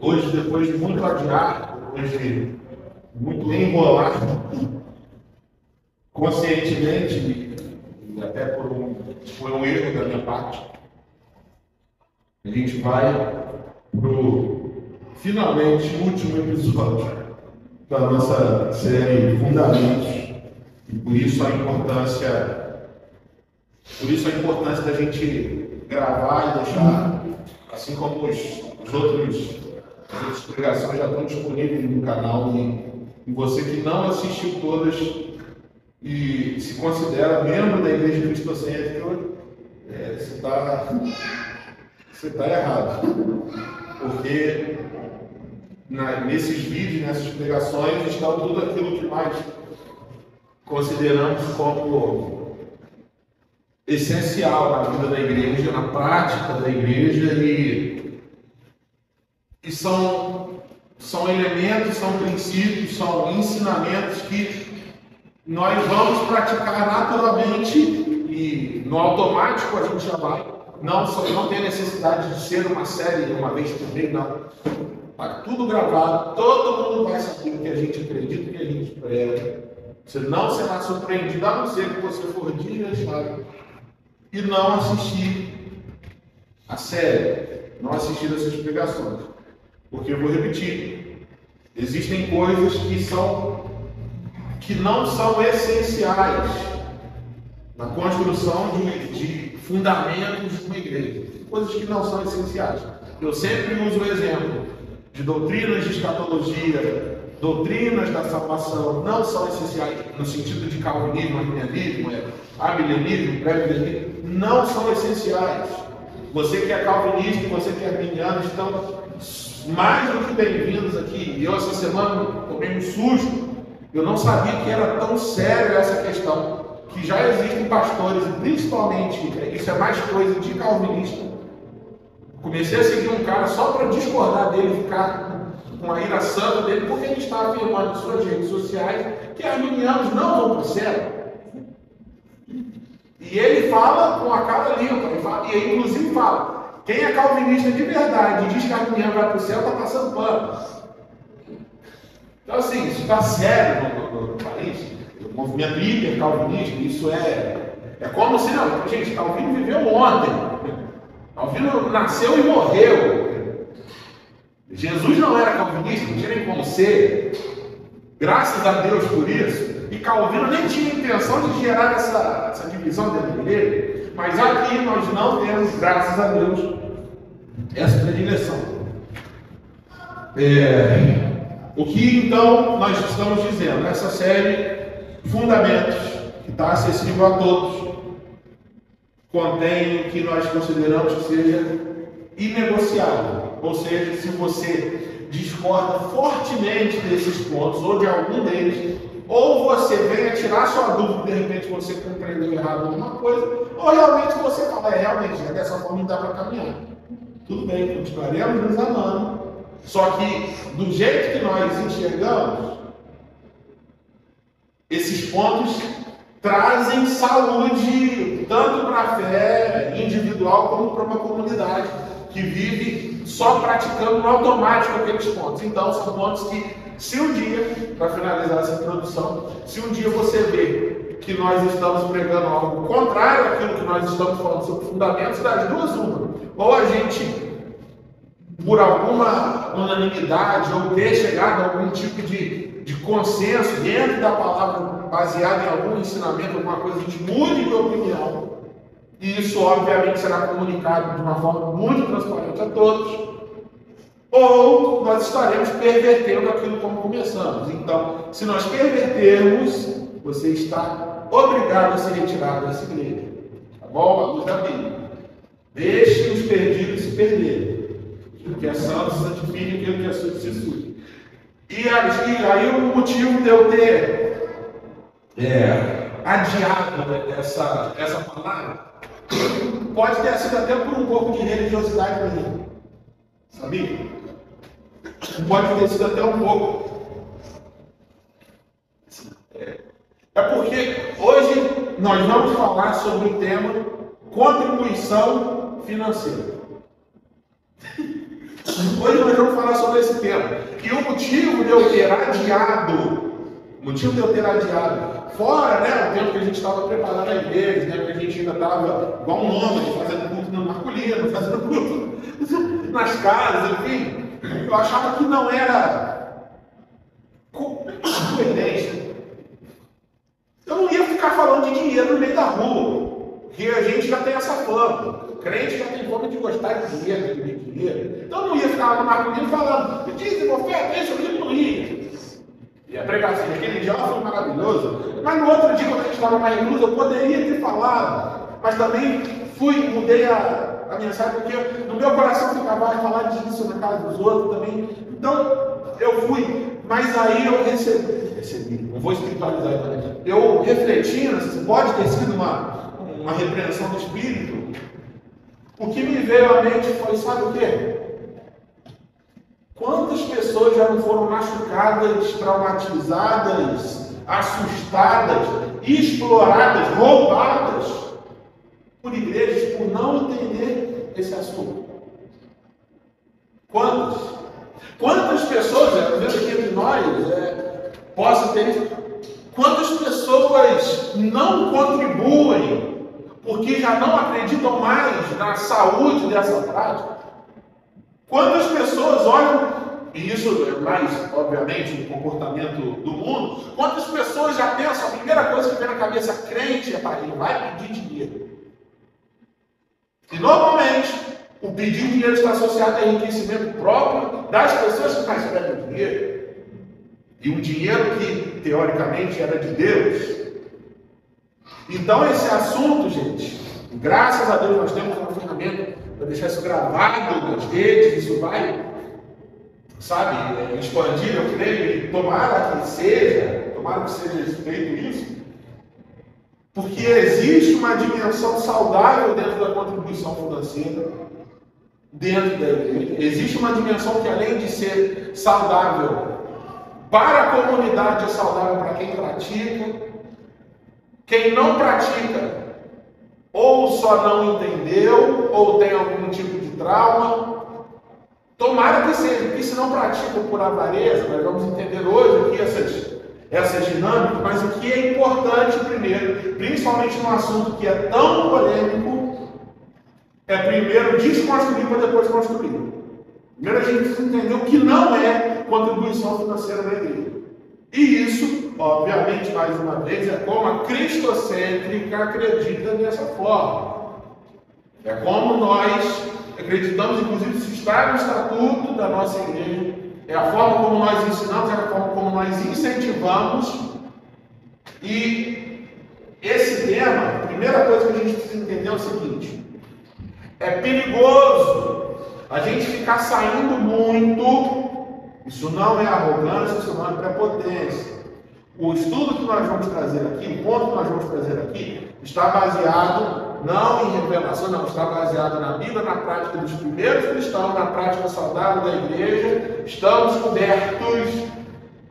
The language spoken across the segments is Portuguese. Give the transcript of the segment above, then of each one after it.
Hoje, depois de muito adiar, depois de muito enrolar, conscientemente, e até foi um erro da minha parte, a gente vai para o finalmente último episódio da nossa série Fundamentos, e por isso a importância da gente gravar e deixar, assim como as outras pregações já estão disponíveis no canal, e você que não assistiu todas e se considera membro da Igreja Cristocêntrica, você está errado, porque nesses vídeos, nessas pregações, está tudo aquilo que nós consideramos como essencial na vida da igreja, na prática da igreja, e são elementos, são princípios, são ensinamentos que nós vamos praticar naturalmente e no automático a gente já vai. Não tem necessidade de ser uma série uma vez por mês, não. Está tudo gravado, todo mundo vai saber o que a gente acredita, o que a gente prega. Você não será surpreendido, a não ser que você for desleixado e não assistir a série, não assistir essas pregações. Porque eu vou repetir, existem coisas que não são essenciais na construção de fundamentos de uma igreja. Coisas que não são essenciais. Eu sempre uso o exemplo de doutrinas de escatologia, doutrinas da salvação, não são essenciais no sentido de calvinismo, arminianismo, amilenismo, pré-milenismo, não são essenciais. Você que é calvinista, você que é arminiano, estão mais do que bem-vindos aqui. E eu essa semana tomei um susto, eu não sabia que era tão sério essa questão, que já existem pastores, e principalmente, isso é mais coisa de calvinista. Comecei a seguir um cara só para discordar dele, ficar com a ira santa dele, porque ele está afirmando em suas redes sociais que arminianos não vão para o céu. E ele fala com a cara limpa, e ele inclusive fala, quem é calvinista de verdade e diz que arminiano vai para o céu, está passando pano. Então assim, isso está sério no país. O movimento hiper-calvinista, isso é como se, não, gente, Calvino viveu ontem. Calvino nasceu e morreu. Jesus não era calvinista, não tinha nem como ser. Graças a Deus por isso. E Calvino nem tinha intenção de gerar essa divisão dentro dele. Mas aqui nós não temos, graças a Deus, essa predileção. O que então nós estamos dizendo nessa série Fundamentos, que está acessível a todos, contém o que nós consideramos que seja inegociável. Ou seja, se você discorda fortemente desses pontos, ou de algum deles, ou você venha tirar sua dúvida, de repente você compreendeu errado alguma coisa, ou realmente você fala, realmente, dessa forma não dá para caminhar. Tudo bem, continuaremos nos amando. Só que, do jeito que nós enxergamos, esses pontos trazem saúde tanto para a fé individual como para uma comunidade que vive só praticando no automático aqueles pontos. Então, são pontos que, se um dia, para finalizar essa introdução, se um dia você vê que nós estamos pregando algo contrário àquilo que nós estamos falando sobre fundamentos, das duas uma. Ou a gente, por alguma unanimidade, ou ter chegado a algum tipo de consenso dentro da palavra, baseado em algum ensinamento, alguma coisa, a gente mude de opinião. E isso, obviamente, será comunicado de uma forma muito transparente a todos. Ou nós estaremos pervertendo aquilo como começamos. Então, se nós pervertermos, você está obrigado a se retirar dessa igreja. Tá bom? A luz da Bíblia. Deixe os perdidos se perderem. Aquilo que é santo, santifique, aquilo que é sujo, se suje. E aí o motivo de eu ter adiado essa palavra pode ter sido até por um pouco de religiosidade para mim. Sabia? Pode ter sido até um pouco. É porque hoje nós vamos falar sobre o tema contribuição financeira. Hoje nós vamos falar sobre esse tema. E o motivo de eu ter adiado, fora, né, o tempo que a gente estava preparando a igreja, né, que a gente ainda estava igual um nômade, fazendo culto no masculino, fazendo culto nas casas, enfim, eu achava que não era coerente. Eu não ia ficar falando de dinheiro no meio da rua, que a gente já tem essa fama. O crente já tem fama de gostar de dinheiro. Então eu não ia ficar lá no masculino falando, dizem, oferta, isso, aquilo, não ia. E a pregação daquele dia foi maravilhoso. Mas no outro dia, quando a gente estava mais luz, eu poderia ter falado. Mas também mudei a mensagem, porque no meu coração ficava falar disso na casa dos outros também. Então, eu fui. Mas aí eu recebi. Não vou espiritualizar também. Eu refletindo, pode ter sido uma repreensão do Espírito. O que me veio à mente foi, sabe o quê? Quantas pessoas já não foram machucadas, traumatizadas, assustadas, exploradas, roubadas por igrejas por não entender esse assunto? Quantas? Quantas pessoas, vendo aqui entre nós, posso ter, quantas pessoas não contribuem porque já não acreditam mais na saúde dessa prática? Quantas pessoas olham, e isso é mais, obviamente, o comportamento do mundo, quantas pessoas já pensam, a primeira coisa que vem na cabeça crente é para ele vai pedir dinheiro. E normalmente, o pedir dinheiro está associado a enriquecimento próprio das pessoas que mais pedem dinheiro. E um dinheiro que, teoricamente, era de Deus. Então, esse assunto, gente, graças a Deus nós temos uma ferramenta para deixar isso gravado nas redes, isso vai, expandir, eu creio, e tomara que seja feito isso, porque existe uma dimensão saudável dentro da contribuição financeira, dentro da igreja. Existe uma dimensão que, além de ser saudável para a comunidade, é saudável para quem pratica. Quem não pratica, ou só não entendeu, ou tem algum tipo de trauma. Tomara que seja, porque se não praticam por avareza, nós vamos entender hoje aqui essas dinâmicas, mas o que é importante primeiro, principalmente num assunto que é tão polêmico, é primeiro desconstruir para depois construir. Primeiro a gente precisa entender o que não é contribuição financeira na igreja. E isso, obviamente, mais uma vez, é como a cristocêntrica acredita dessa forma. É como nós acreditamos, inclusive, se está no estatuto da nossa igreja, é a forma como nós ensinamos, é a forma como nós incentivamos. E esse tema, a primeira coisa que a gente precisa entender é o seguinte: é perigoso a gente ficar saindo muito. Isso não é arrogância, isso não é prepotência. O estudo que nós vamos trazer aqui, o ponto que nós vamos trazer aqui, está baseado não em revelação, não, está baseado na Bíblia, na prática dos primeiros cristãos, na prática saudável da igreja. Estamos cobertos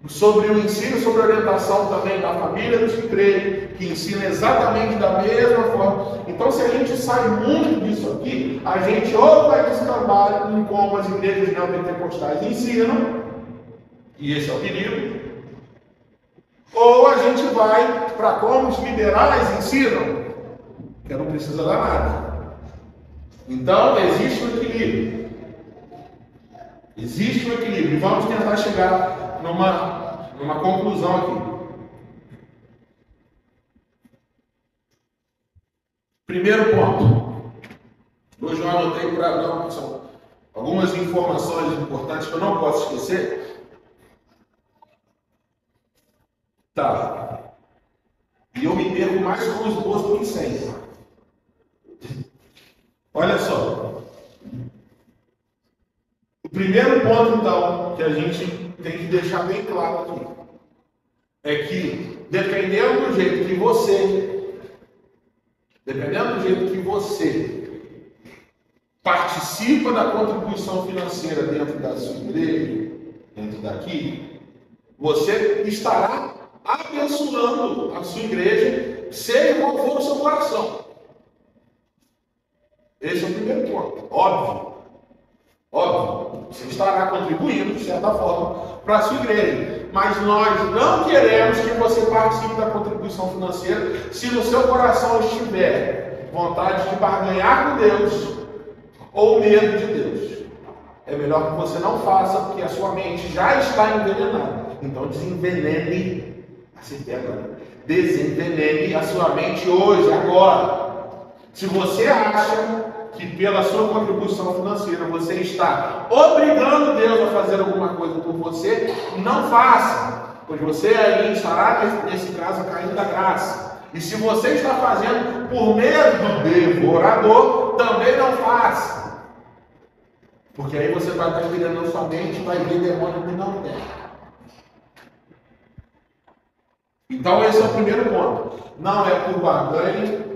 sobre o ensino, sobre a orientação também da família dos que creem, que ensina exatamente da mesma forma. Então, se a gente sai muito disso aqui, a gente ou vai descambar em como as igrejas neopentecostais ensinam, e esse é o perigo, ou a gente vai para como os liberais ensinam, que não precisa dar nada. Então, existe um equilíbrio. Existe um equilíbrio. E vamos tentar chegar numa conclusão aqui. Primeiro ponto. Hoje eu anotei para não, são algumas informações importantes que eu não posso esquecer. Tá. E eu me perco mais com os boas do que sem. Olha só. O primeiro ponto, então, que a gente tem que deixar bem claro aqui, é que, dependendo do jeito que você participa da contribuição financeira dentro da sua igreja, dentro daqui, você estará abençoando a sua igreja, seja qual for o seu coração. Esse é o primeiro ponto, óbvio. Óbvio, você estará contribuindo, de certa forma, para a sua igreja. Mas nós não queremos que você participe da contribuição financeira se no seu coração estiver vontade de barganhar com Deus ou medo de Deus. É melhor que você não faça, porque a sua mente já está envenenada. Então desenvenene, acertei agora, desenvenene a sua mente hoje, agora. Se você acha que pela sua contribuição financeira você está obrigando Deus a fazer alguma coisa por você, não faça, pois você aí estará, nesse caso, caindo da graça. E se você está fazendo por medo do devorador, também não faça, porque aí você vai estar envenenando sua mente e vai ver demônio que não tem. Então esse é o primeiro ponto. Não é por barganha.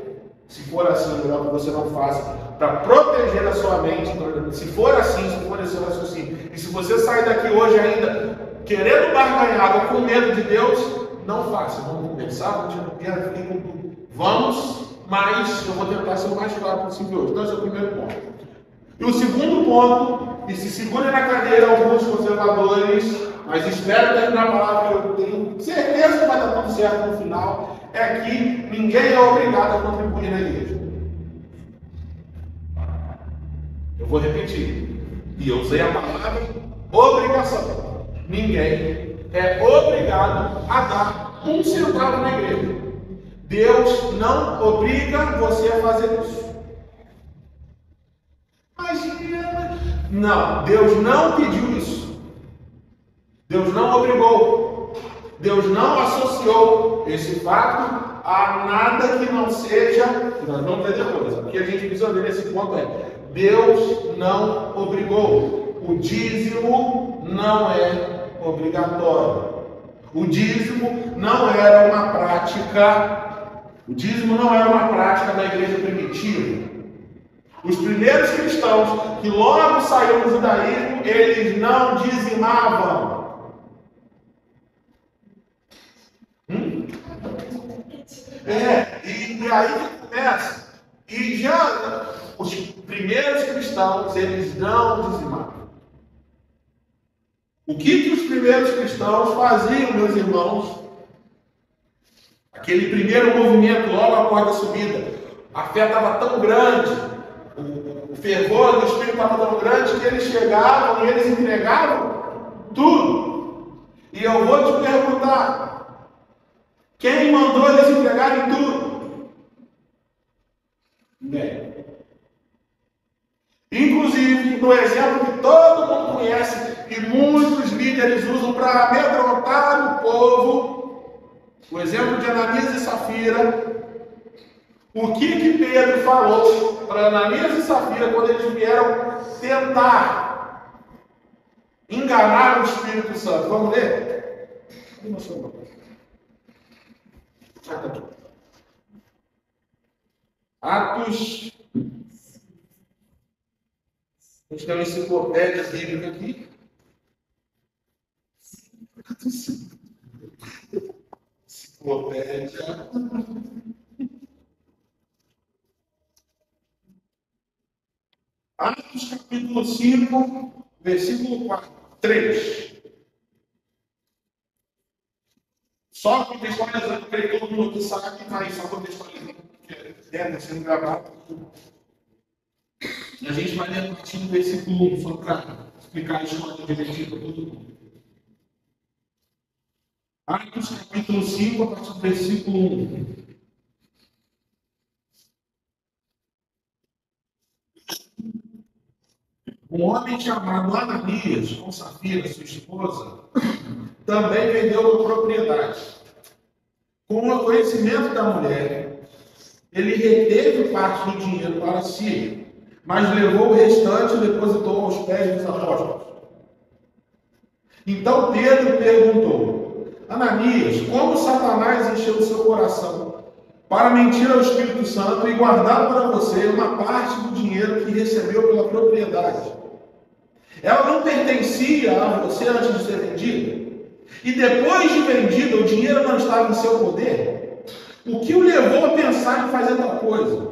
Se for assim, é melhor que você não faça, para proteger a sua mente. Se for assim, se for esse raciocínio, e se você sair daqui hoje ainda querendo barganhar ou com medo de Deus, não faça. Vamos conversar, vamos tirar tudo. Vamos, mas eu vou tentar ser o mais claro possível hoje. Então esse é o primeiro ponto. E o segundo ponto, e se segure na cadeira alguns conservadores, mas espero terminar a palavra, que eu tenho certeza que vai dar tudo certo no final, é que ninguém é obrigado a contribuir na igreja. Eu vou repetir. E eu usei a palavra obrigação. Ninguém é obrigado a dar um centavo na igreja. Deus não obriga você a fazer isso. Imagina. Não, Deus não pediu isso. Deus não obrigou. Deus não associou esse fato a nada que não seja. Nós vamos ver depois. O que a gente precisa ver nesse ponto é: Deus não obrigou. O dízimo não é obrigatório. O dízimo não era uma prática. O dízimo não era uma prática da igreja primitiva. Os primeiros cristãos que logo saíram do judaísmo, eles não dizimavam. E aí começa. E já os primeiros cristãos, eles não dizimavam. O que os primeiros cristãos faziam, meus irmãos? Aquele primeiro movimento, logo após a subida, a fé estava tão grande, o fervor do Espírito estava tão grande, que eles chegavam e eles entregavam tudo. E eu vou te perguntar: quem mandou eles entregarem tudo? Ninguém. Inclusive, no exemplo que todo mundo conhece e muitos líderes usam para amedrontar o povo, o exemplo de Ananias e Safira, o que Pedro falou para Ananias e Safira quando eles vieram tentar enganar o Espírito Santo? Vamos ler? Atos. A gente tem uma enciclopédia bíblica aqui. Enciclopédia. Atos capítulo 5, versículo 3. Só contextualizando, creio que todo mundo aqui sabe, mas só contextualizando, porque deve sendo gravado. A gente vai ler a partir do versículo 1, só para explicar a história direitinho para todo mundo. Atos capítulo 5, a partir do versículo 1. Um homem chamado Ananias, com Safira, sua esposa, também vendeu uma propriedade. Com o conhecimento da mulher, ele reteve parte do dinheiro para si, mas levou o restante e depositou aos pés dos apóstolos. Então Pedro perguntou: Ananias, como Satanás encheu o seu coração para mentir ao Espírito Santo e guardar para você uma parte do dinheiro que recebeu pela propriedade? Ela não pertencia a você antes de ser vendida? E depois de vendida, o dinheiro não estava em seu poder? O que o levou a pensar em fazer tal coisa?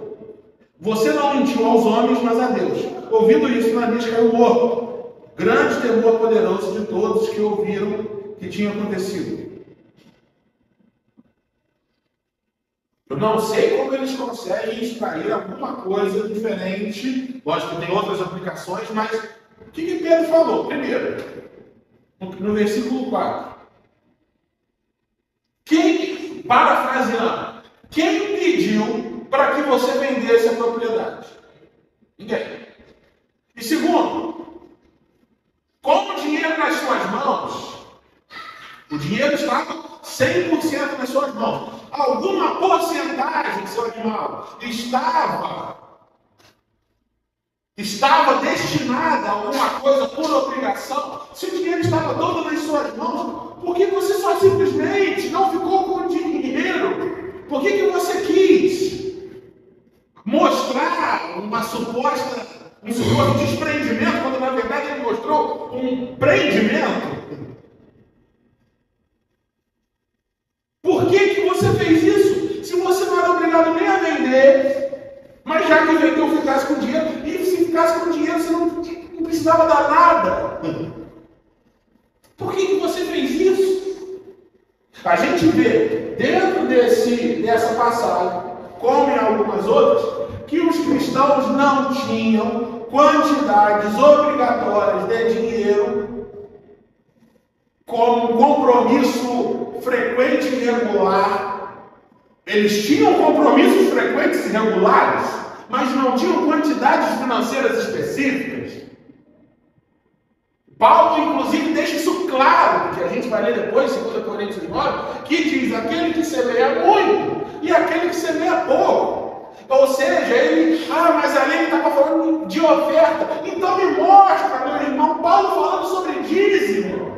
Você não mentiu aos homens, mas a Deus. Ouvindo isso, Ananias caiu morto. Grande temor poderoso de todos que ouviram o que tinha acontecido. Eu não sei como eles conseguem extrair alguma coisa diferente. Lógico que tem outras aplicações, mas o que Pedro falou? Primeiro, no versículo 4. Parafraseando, quem pediu para que você vendesse a propriedade? Ninguém. E segundo, com o dinheiro nas suas mãos, o dinheiro estava 100% nas suas mãos. Alguma porcentagem, seu animal, estava destinada a alguma coisa por obrigação. Se o dinheiro estava todo nas suas mãos, por que você só simplesmente não ficou com o dinheiro? Por que você quis mostrar um suposto desprendimento, quando na verdade ele mostrou um prendimento? Por que você fez isso? Se você não era obrigado nem a vender, mas já que vendeu, ficasse com dinheiro, e se ficasse com dinheiro, você não precisava dar nada. Por que você fez isso? A gente vê dentro dessa passagem, como em algumas outras, que os cristãos não tinham quantidades obrigatórias de dinheiro como um compromisso frequente e regular. Eles tinham compromissos frequentes e regulares, mas não tinham quantidades financeiras específicas. Paulo, inclusive, deixa isso claro, que a gente vai ler depois, 2 Coríntios 9, que diz: aquele que semeia muito e aquele que semeia pouco. Ou seja, mas ali ele estava falando de oferta. Então me mostra, meu irmão, Paulo falando sobre dízimo.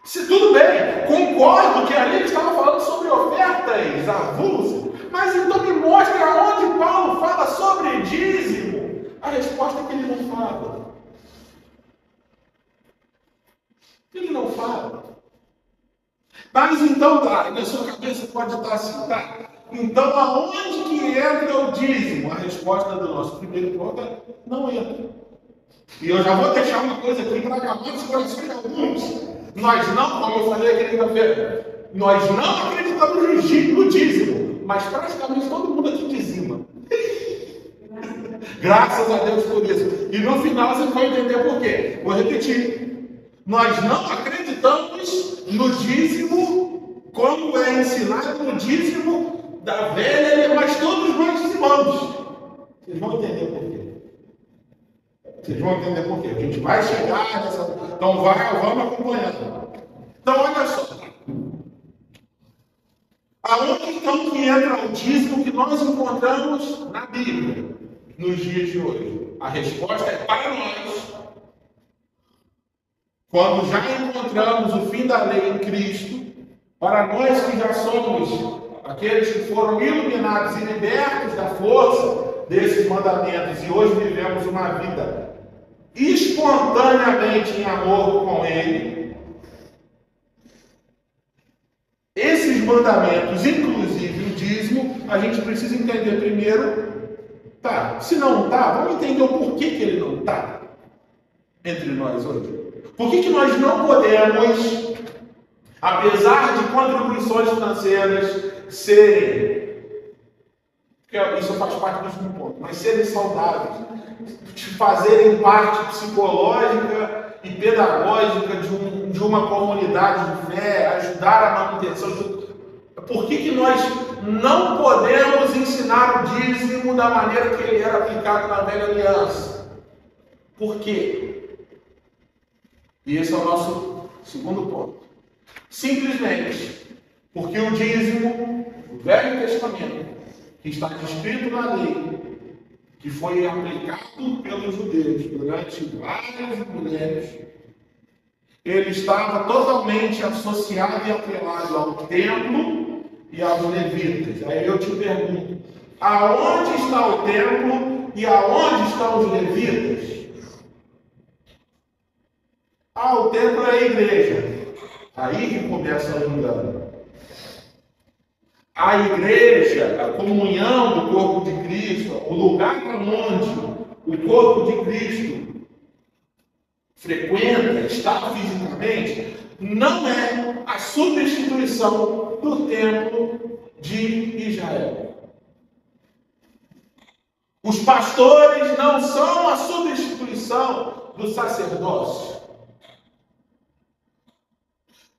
Se tudo bem, concordo que ali ele estava falando sobre ofertas avulsas, mas então me mostra onde Paulo fala sobre dízimo. A resposta é que ele não fala. Ele não fala. Mas então na sua cabeça pode estar assim, tá? Então aonde que entra o dízimo? A resposta do nosso primeiro ponto é: não entra. E eu já vou deixar uma coisa aqui para acabar os corações de alguns. Nós não, como eu falei aqui quinta-feira, nós não acreditamos no dízimo, mas praticamente todo mundo aqui dizima. Graças a Deus por isso. E no final você vai entender por quê. Vou repetir. Nós não acreditamos no dízimo como é ensinado no dízimo da velha, mas todos nós dizimamos. Vocês vão entender por quê. Vocês vão entender por quê. A gente vai chegar nessa... Então vamos acompanhando. Então olha só. Aonde então que entra o dízimo que nós encontramos na Bíblia nos dias de hoje? A resposta é para nós. Quando já encontramos o fim da lei em Cristo, para nós que já somos aqueles que foram iluminados e libertos da força desses mandamentos e hoje vivemos uma vida espontaneamente em amor com Ele, esses mandamentos, inclusive o dízimo, a gente precisa entender primeiro. Tá, se não está, vamos entender o porquê que ele não está entre nós hoje. Por que nós não podemos, apesar de contribuições financeiras serem, porque isso faz parte do último ponto, mas serem saudáveis, fazerem parte psicológica e pedagógica de uma comunidade de fé, ajudar a manutenção. Por que nós não podemos ensinar o dízimo da maneira que ele era aplicado na velha aliança? Por quê? E esse é o nosso segundo ponto. Simplesmente porque o dízimo do Velho Testamento, que está escrito na lei, que foi aplicado pelos judeus durante vários milênios, ele estava totalmente associado e atrelado ao templo e aos levitas. Aí eu te pergunto, aonde está o templo e aonde estão os levitas? O templo é a igreja. Aí que começa o engano. a igreja, a comunhão do corpo de Cristo, o lugar onde o corpo de Cristo frequenta, está fisicamente, não é a substituição do templo de Israel. Os pastores não são a substituição do sacerdócio.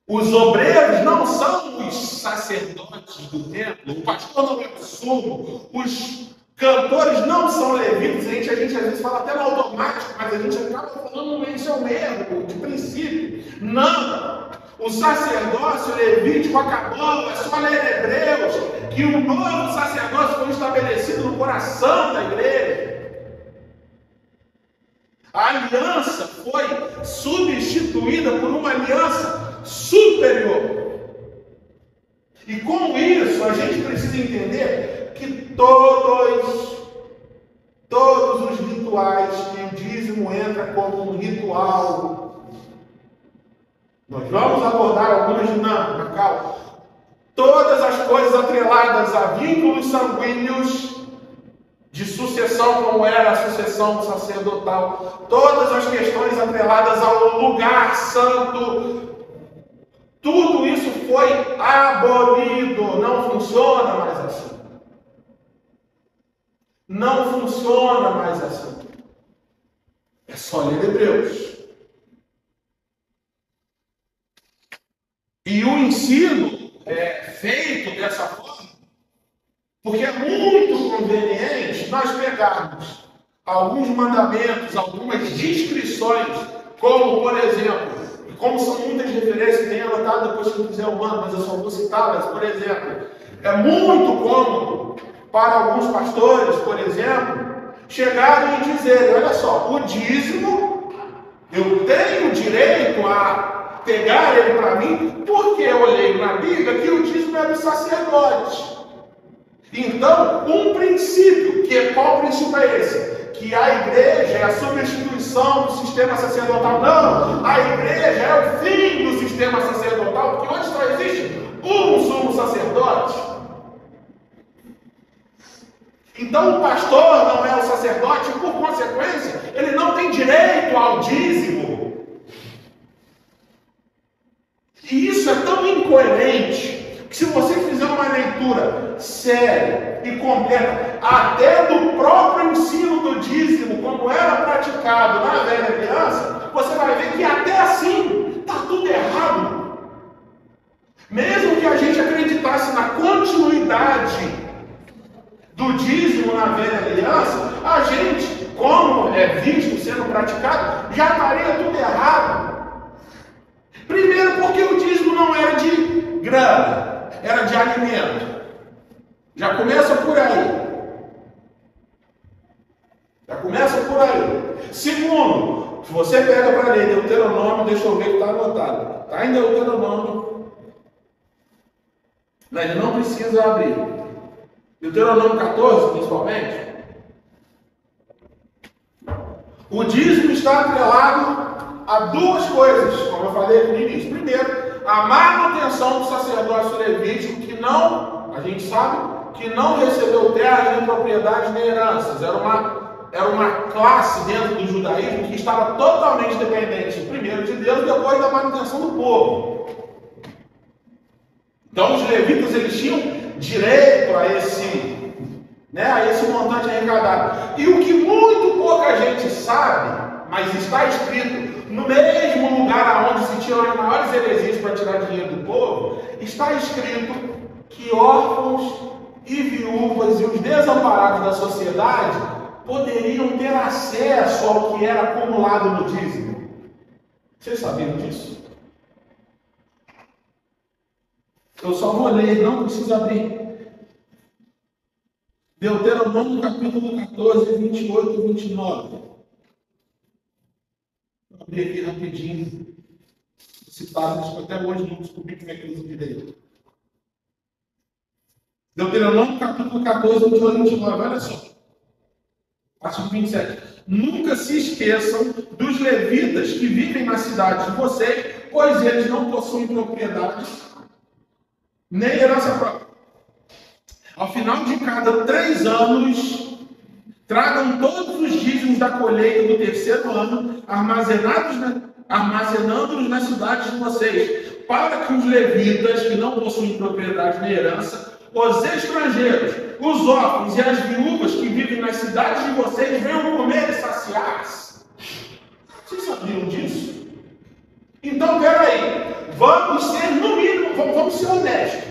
Os obreiros não são os sacerdotes do templo. O pastor não é o sumo. Os cantores não são levitas. A gente às vezes fala até no automático, mas a gente acaba falando isso é um erro de princípio. Não. O sacerdócio levítico acabou. É só ler Hebreus que o novo sacerdócio foi estabelecido no coração da igreja. A aliança foi substituída por uma aliança superior. E com isso a gente precisa entender que todos os rituais, que o dízimo entra como um ritual. Nós vamos abordar algumas dinâmicas, calma. Todas as coisas atreladas a vínculos sanguíneos de sucessão, como era a sucessão sacerdotal, todas as questões atreladas ao lugar santo, tudo isso foi abolido. Não funciona mais assim. Não funciona mais assim. É só ler Hebreus. E o ensino é feito dessa forma porque é muito conveniente nós pegarmos alguns mandamentos, algumas descrições, como, por exemplo, como são muitas referências, tem anotado depois que eu quiser eu mando, mas eu só vou citá-las. Por exemplo, é muito cômodo para alguns pastores, por exemplo, chegarem e dizerem: olha só, o dízimo, eu tenho direito a pegar ele para mim, porque eu olhei na Bíblia que o dízimo é do sacerdote. Então, um princípio, qual princípio é esse? Que a igreja é a substituição do sistema sacerdotal. Não, a igreja é o fim do sistema sacerdotal, porque onde só existe um sumo sacerdote. Então o pastor não é o sacerdote, e por consequência, ele não tem direito ao dízimo. E isso é tão incoerente que, se você fizer uma leitura séria e completa, até do próprio ensino do dízimo, como era praticado na velha aliança, você vai ver que até assim está tudo errado. Mesmo que a gente acreditasse na continuidade do dízimo na velha aliança, a gente, como é visto sendo praticado, já estaria tudo errado. Primeiro, porque o dízimo não era de grana, era de alimento. Já começa por aí. Já começa por aí. Segundo, se você pega para ler Deuteronômio, deixa eu ver que está anotado. Está em Deuteronômio, mas não precisa abrir. Deuteronômio 14, principalmente. O dízimo está atrelado a duas coisas, como eu falei no início. Primeiro, a manutenção do sacerdócio levítico, que não, a gente sabe, que não recebeu terras nem propriedades nem heranças. Era uma classe dentro do judaísmo que estava totalmente dependente, primeiro de Deus, depois da manutenção do povo. Então os levitas, eles tinham direito a esse montante arrecadado. E o que muito pouca gente sabe, mas está escrito no mesmo lugar onde se tiram as maiores heresias para tirar dinheiro do povo, está escrito que órfãos e viúvas e os desamparados da sociedade poderiam ter acesso ao que era acumulado no dízimo. Vocês sabiam disso? Eu só vou ler, não precisa abrir. Deuteronômio capítulo 14, 28 e 29. Vou abrir aqui rapidinho. Esse passo que até hoje não descobri como é que usa direito. Deuteronômio capítulo 14, 28 e 29. Olha só. Artigo 27. Nunca se esqueçam dos levitas que vivem na cidade de vocês, pois eles não possuem propriedades nem herança própria. Ao final de cada 3 anos, tragam todos os dízimos da colheita do terceiro ano, armazenando-os nas cidades de vocês, para que os levitas, que não possuem propriedade nem herança, os estrangeiros, os órfãos e as viúvas que vivem nas cidades de vocês venham comer e saciar-se. Vocês sabiam disso? Então, peraí, vamos ser, no mínimo, vamos ser honestos.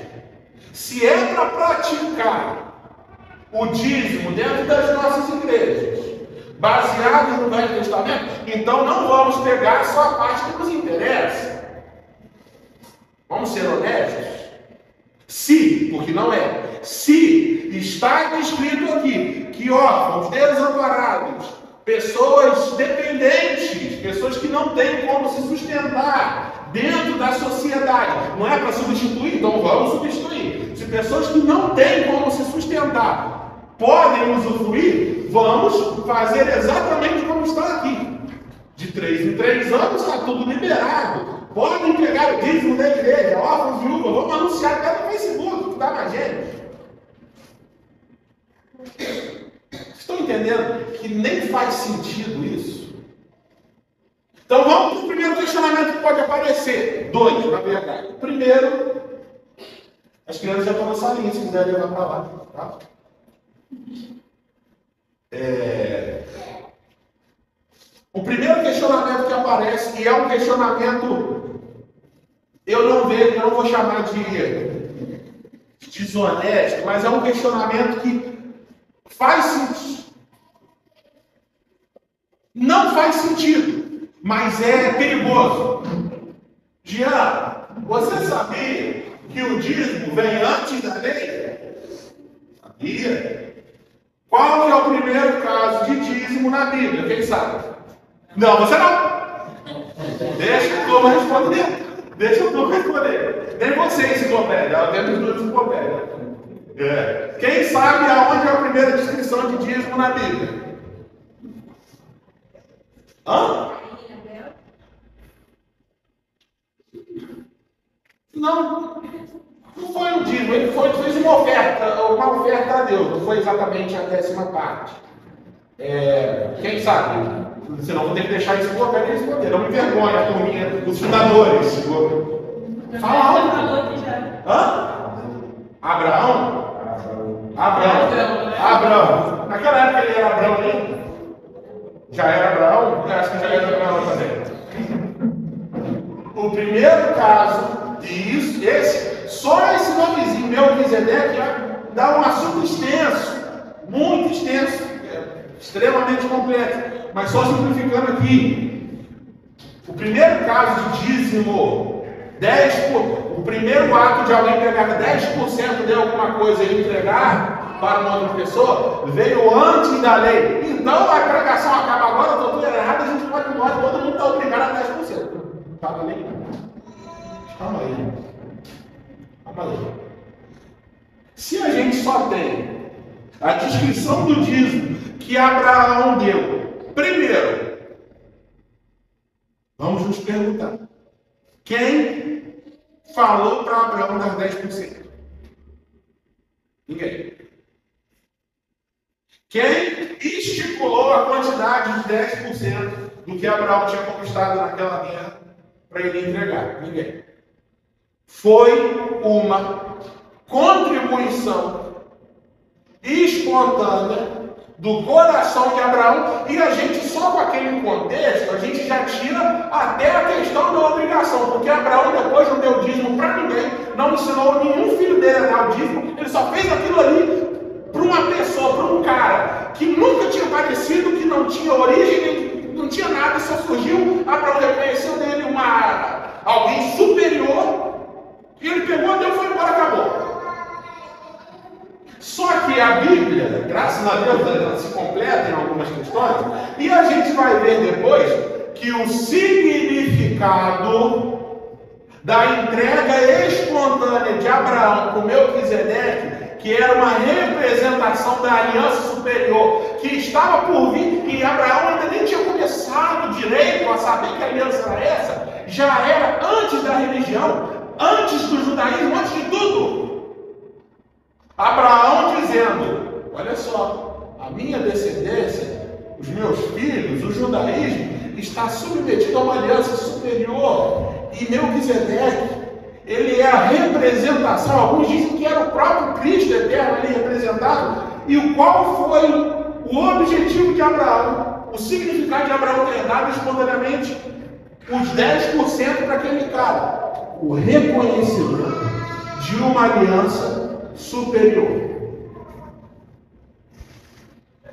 Se é para praticar o dízimo dentro das nossas igrejas, baseado no Velho Testamento, então não vamos pegar só a parte que nos interessa. Vamos ser honestos? Se, porque não é, se está escrito aqui que órfãos, desamparados, pessoas dependentes, pessoas que não têm como se sustentar dentro da sociedade, não é para substituir, então vamos substituir. Se pessoas que não têm como se sustentar podem usufruir, vamos fazer exatamente como está aqui. De 3 em 3 anos está tudo liberado. Podem pegar o dízimo da igreja, órfãos, viúvas, vamos anunciar até no Facebook, que dá mais gente. Estão entendendo que nem faz sentido isso? Então vamos para o primeiro questionamento que pode aparecer. 2, na verdade. Primeiro, as crianças já estão na salinha, se quiserem levar para lá. Tá? O primeiro questionamento que aparece, e é um questionamento, eu não vou chamar de desonesto, mas é um questionamento que faz sentido. Não faz sentido, mas é perigoso. Jean, você sabia que o dízimo vem antes da lei? Sabia? Qual é o primeiro caso de dízimo na Bíblia? Quem sabe? Não, você não. Deixa a turma responder. Deixa a turma responder. Nem você, enciclopédia. Ela tem os dois enciclopédia. Quem sabe aonde é a primeira descrição de dízimo na Bíblia? Hã? Não. Não foi um dízimo. Ele fez uma oferta a Deus. Não foi exatamente a 10ª parte. Quem sabe? Senão vou ter que deixar isso para eles responder. Não me vergonha, a turminha dos fundadores. Fala algo. Hã? Abraão? Abraão. Naquela época ele era Abraão ainda? Já era Abraão? Eu acho que já era Abraão também. O primeiro caso, só esse nomezinho, Melquisedeque, dá um assunto extenso, muito extenso, extremamente complexo. Mas só simplificando aqui, o primeiro caso de dízimo, o primeiro ato de alguém pegar 10% de alguma coisa e entregar para uma outra pessoa, veio antes da lei. Então a pregação acaba agora, eu estou tudo errado, a gente pode ir embora, todo mundo está obrigado a 10%. Calma aí. Calma aí. Se a gente só tem a descrição do dízimo que Abraão deu, primeiro, vamos nos perguntar: quem falou para Abraão dar 10%? Ninguém. Quem estipulou a quantidade de 10% do que Abraão tinha conquistado naquela guerra para ele entregar? Ninguém. Foi uma contribuição espontânea do coração de Abraão, e a gente só com aquele contexto, a gente já tira até a questão da obrigação, porque Abraão depois não deu dízimo para ninguém, não ensinou nenhum filho dele a dar o dízimo, ele só fez aquilo ali para uma pessoa, para um cara que nunca tinha aparecido, que não tinha origem, não tinha nada, só surgiu. Abraão reconheceu nele alguém superior, e ele pegou, deu, foi embora, acabou. Só que a Bíblia, graças a Deus, ela se completa em algumas questões, e a gente vai ver depois que o significado da entrega espontânea de Abraão para Melquisedeque, que era uma representação da aliança superior que estava por vir, e Abraão ainda nem tinha começado direito a saber que aliança era essa, já era antes da religião, antes do judaísmo, antes de tudo. Abraão dizendo: olha só, a minha descendência, os meus filhos, o judaísmo, está submetido a uma aliança superior. E Melquisedeque, ele é a representação, alguns dizem que era o próprio Cristo eterno ali representado. E qual foi o objetivo de Abraão? O significado de Abraão ter dado espontaneamente os 10% para aquele cara? O reconhecimento de uma aliança superior.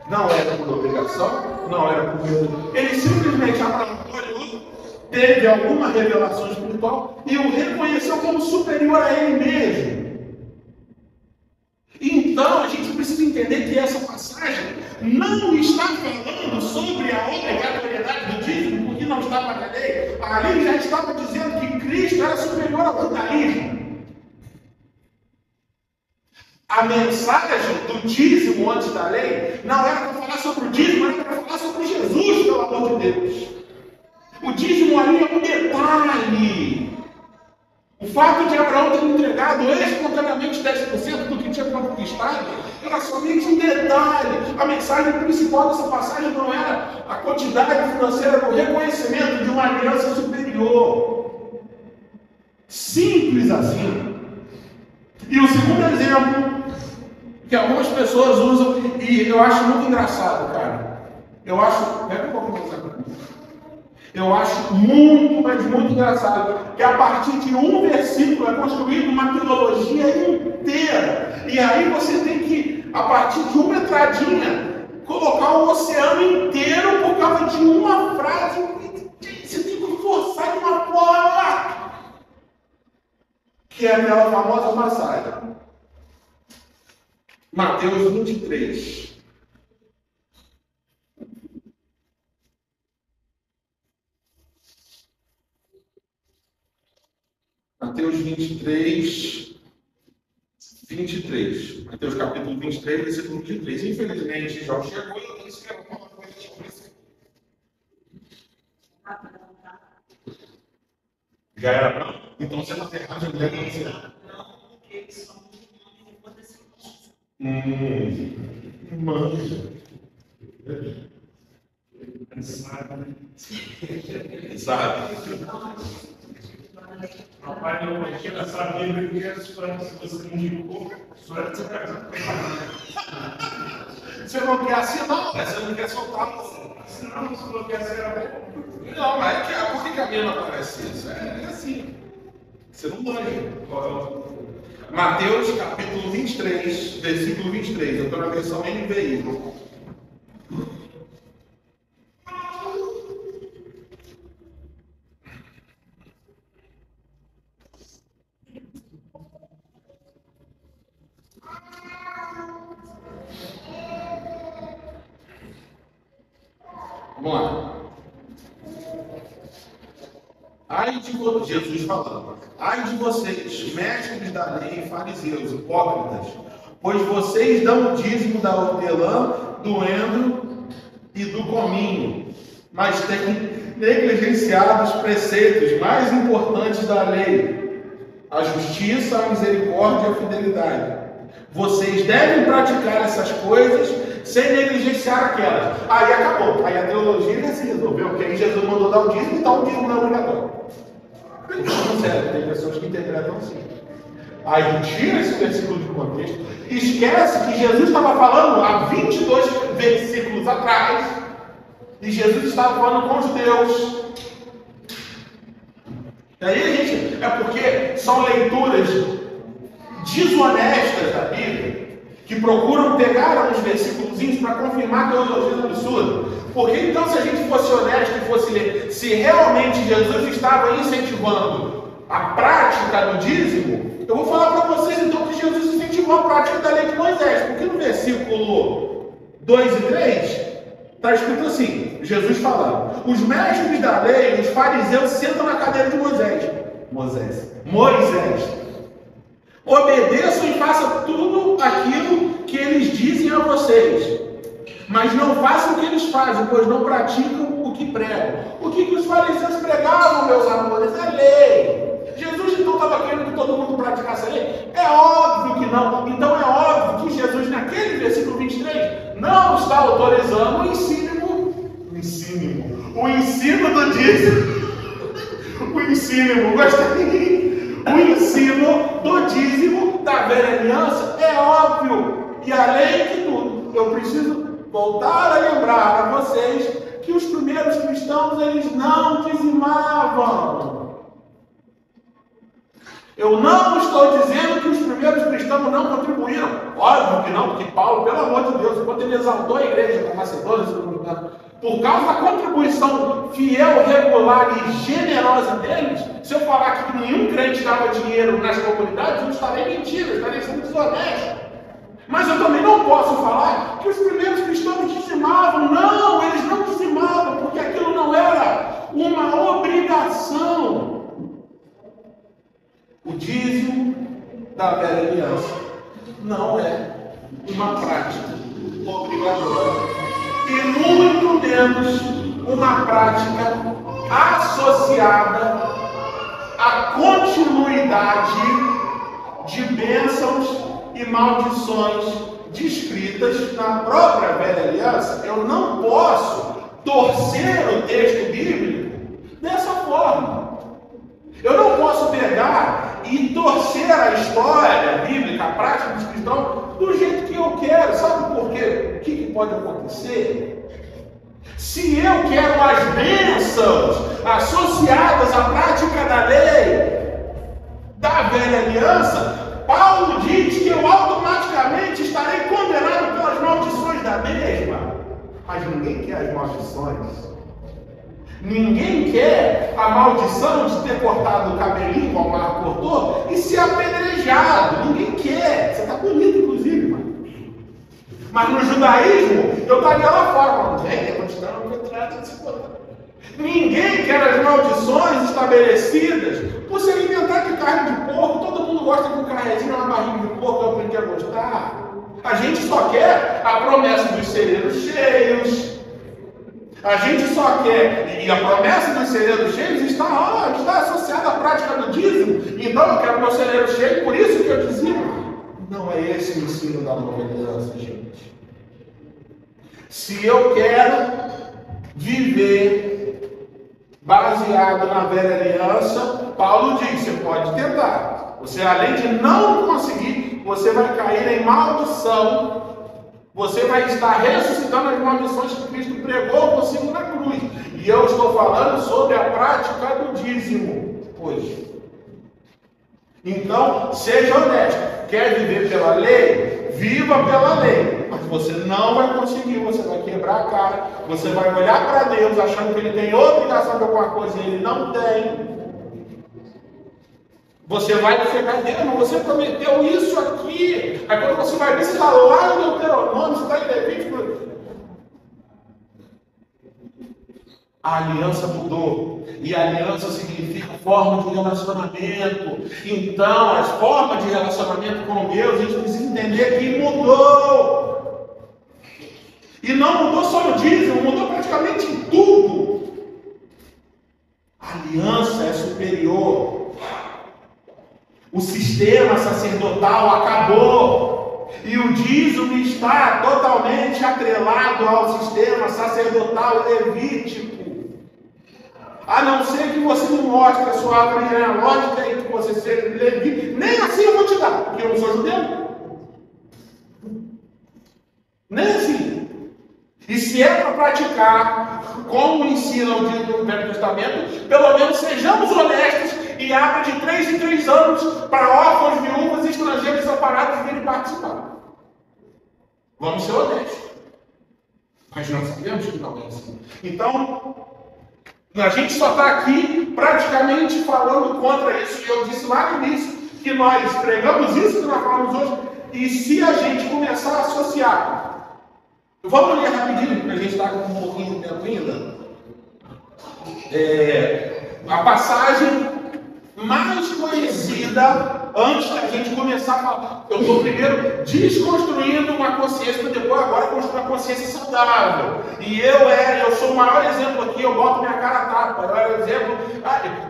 Não era por obrigação, não era por medo. Ele simplesmente, Abraão olhou, teve alguma revelação espiritual e o reconheceu como superior a ele mesmo. Então, a gente precisa entender que essa passagem não está falando sobre a obrigatoriedade do dízimo, porque não estava na lei. A lei já estava dizendo que Cristo era superior ao judaísmo. A mensagem do dízimo antes da lei não era para falar sobre o dízimo, era para falar sobre Jesus, pelo amor de Deus. O dízimo ali é um detalhe. O fato de Abraão ter entregado espontaneamente 10% do que tinha conquistado era somente um detalhe. A mensagem principal dessa passagem não era a quantidade financeira, era o reconhecimento de uma aliança superior. Simples assim. E o segundo exemplo que algumas pessoas usam, e eu acho muito engraçado, cara. Pega um pouco mais aqui. Eu acho muito, mas muito engraçado, que a partir de um versículo é construída uma teologia inteira. E aí você tem que, a partir de uma entradinha, colocar o oceano inteiro por causa de uma frase. Você tem que forçar de uma forma, que é aquela famosa passagem. Mateus 23. Mateus 23, 23. Mateus capítulo 23, versículo 23. Infelizmente, já chegou e eu tenho que escrever uma coisa sobre isso. Já era branco? Então você não tem errado de ler. Não, porque eles são muito Sabe? Papai não vai tirar essa Bíblia que as coisas que você indicou. Você não quer assinar, você não quer soltar. Senão você não quer ser a boca. Não, mas por que a minha não aparece isso? É assim. Você não manja. Mateus capítulo 23, versículo 23. Eu estou na versão NVI. Vamos lá. Ai de vocês, Jesus falando. Ai de vocês, mestres da lei e fariseus, hipócritas, pois vocês dão o dízimo da hortelã, do endro e do cominho, mas têm negligenciado os preceitos mais importantes da lei, a justiça, a misericórdia e a fidelidade. Vocês devem praticar essas coisas sem negligenciar aquelas. Aí acabou. Aí a teologia já se resolveu, porque aí Jesus mandou dar o dízimo, então o dízimo não é obrigatório. Não, sério, tem pessoas que interpretam assim. Aí tira esse versículo de contexto, esquece que Jesus estava falando há 22 versículos atrás, e Jesus estava falando com os judeus. E aí, gente, é porque são leituras desonestas da Bíblia, que procuram pegar uns versículos para confirmar teologias absurdas. Porque então, se a gente fosse honesto e fosse ler, se realmente Jesus estava incentivando a prática do dízimo, eu vou falar para vocês então que Jesus incentivou a prática da lei de Moisés. Porque no versículo 2 e 3, está escrito assim, Jesus falando: os mestres da lei, os fariseus, sentam na cadeira de Moisés. Obedeçam e façam tudo aquilo que eles dizem a vocês, mas não façam o que eles fazem, pois não praticam o que pregam. O que os fariseus pregavam, meus amores? A lei. Jesus então estava querendo que todo mundo praticasse a lei? É óbvio que não. Então é óbvio Jesus, naquele versículo 23, não está autorizando o ensino do dízimo. O ensino do dízimo da velha aliança é óbvio. E além de tudo, eu preciso voltar a lembrar a vocês que os primeiros cristãos, eles não dizimavam. Eu não estou dizendo que os primeiros cristãos não contribuíram. Óbvio que não, porque Paulo, pelo amor de Deus, enquanto ele exaltou a igreja da Macedônia, por causa da contribuição fiel, regular e generosa deles, se eu falar que nenhum crente dava dinheiro nas comunidades, eu estarei mentindo, eu estarei sendo desonesto. Mas eu também não posso falar que os primeiros cristãos dizimavam. Não, eles não dizimavam, porque aquilo não era uma obrigação. O dízimo da velha aliança não é uma prática obrigatória e muito menos uma prática associada à continuidade de bênçãos e maldições descritas na própria velha aliança. Eu não posso torcer o texto bíblico dessa forma. Eu não posso pegar e torcer a história bíblica, a prática dos cristãos, do jeito que eu quero. Sabe por quê? O que pode acontecer? Se eu quero as bênçãos associadas à prática da lei da velha aliança, Paulo diz que eu automaticamente estarei condenado pelas maldições da mesma. Mas ninguém quer as maldições. Ninguém quer a maldição de ter cortado o cabelinho, como o Marco cortou, e ser apedrejado. Ninguém quer. Você está bonito, inclusive, mano. Mas no judaísmo, eu estaria lá fora. Ninguém quer as maldições estabelecidas por se alimentar de carne de porco. Todo mundo gosta de um carrezinho, uma barriga de porco, alguém quer gostar. A gente só quer a promessa dos celeiros cheios. A gente só quer, e a promessa dos celeiros cheios está associada à prática do dízimo. Então eu quero meu celeiro cheio, por isso que eu dizimo. Não é esse o ensino da nova aliança, gente. Se eu quero viver baseado na velha aliança, Paulo diz, você pode tentar. Você, além de não conseguir, você vai cair em maldição. Você vai estar ressuscitando as maldições que Cristo pregou consigo na cruz. E eu estou falando sobre a prática do dízimo hoje. Então, seja honesto. Quer viver pela lei? Viva pela lei. Mas você não vai conseguir. Você vai quebrar a cara. Você vai olhar para Deus achando que Ele tem obrigação de alguma coisa e Ele não tem. Você vai chegar dentro, você prometeu isso aqui. Aí quando você vai ver, você está lá no Deuteronômio, você está em Levítico. A aliança mudou. E a aliança significa forma de relacionamento. Então, as formas de relacionamento com Deus, a gente precisa entender que mudou. E não mudou só no dízimo, mudou praticamente em tudo. A aliança é superior. O sistema sacerdotal acabou. E o dízimo está totalmente atrelado ao sistema sacerdotal levítico. A não ser que você me mostre a sua árvore genealógica e que você seja levita. Nem assim eu vou te dar, porque eu não sou judeu. Nem assim. E se é para praticar como ensina o dia do Velho Testamento, pelo menos sejamos honestos e abra de 3 em 3 anos para órfãos, viúvas e estrangeiros separados virem participar. Vamos ser honestos. Mas nós sabemos que não é assim. Então, a gente só está aqui praticamente falando contra isso. E eu disse lá no início que nós pregamos isso que nós falamos hoje. E se a gente começar a associar, vamos ler rapidinho, porque a gente está com um pouquinho de tempo ainda. A passagem mais conhecida antes da gente começar a falar. Eu estou primeiro desconstruindo uma consciência para depois agora construir uma consciência saudável. E eu eu sou o maior exemplo aqui, eu boto minha cara a tapa. Eu era exemplo.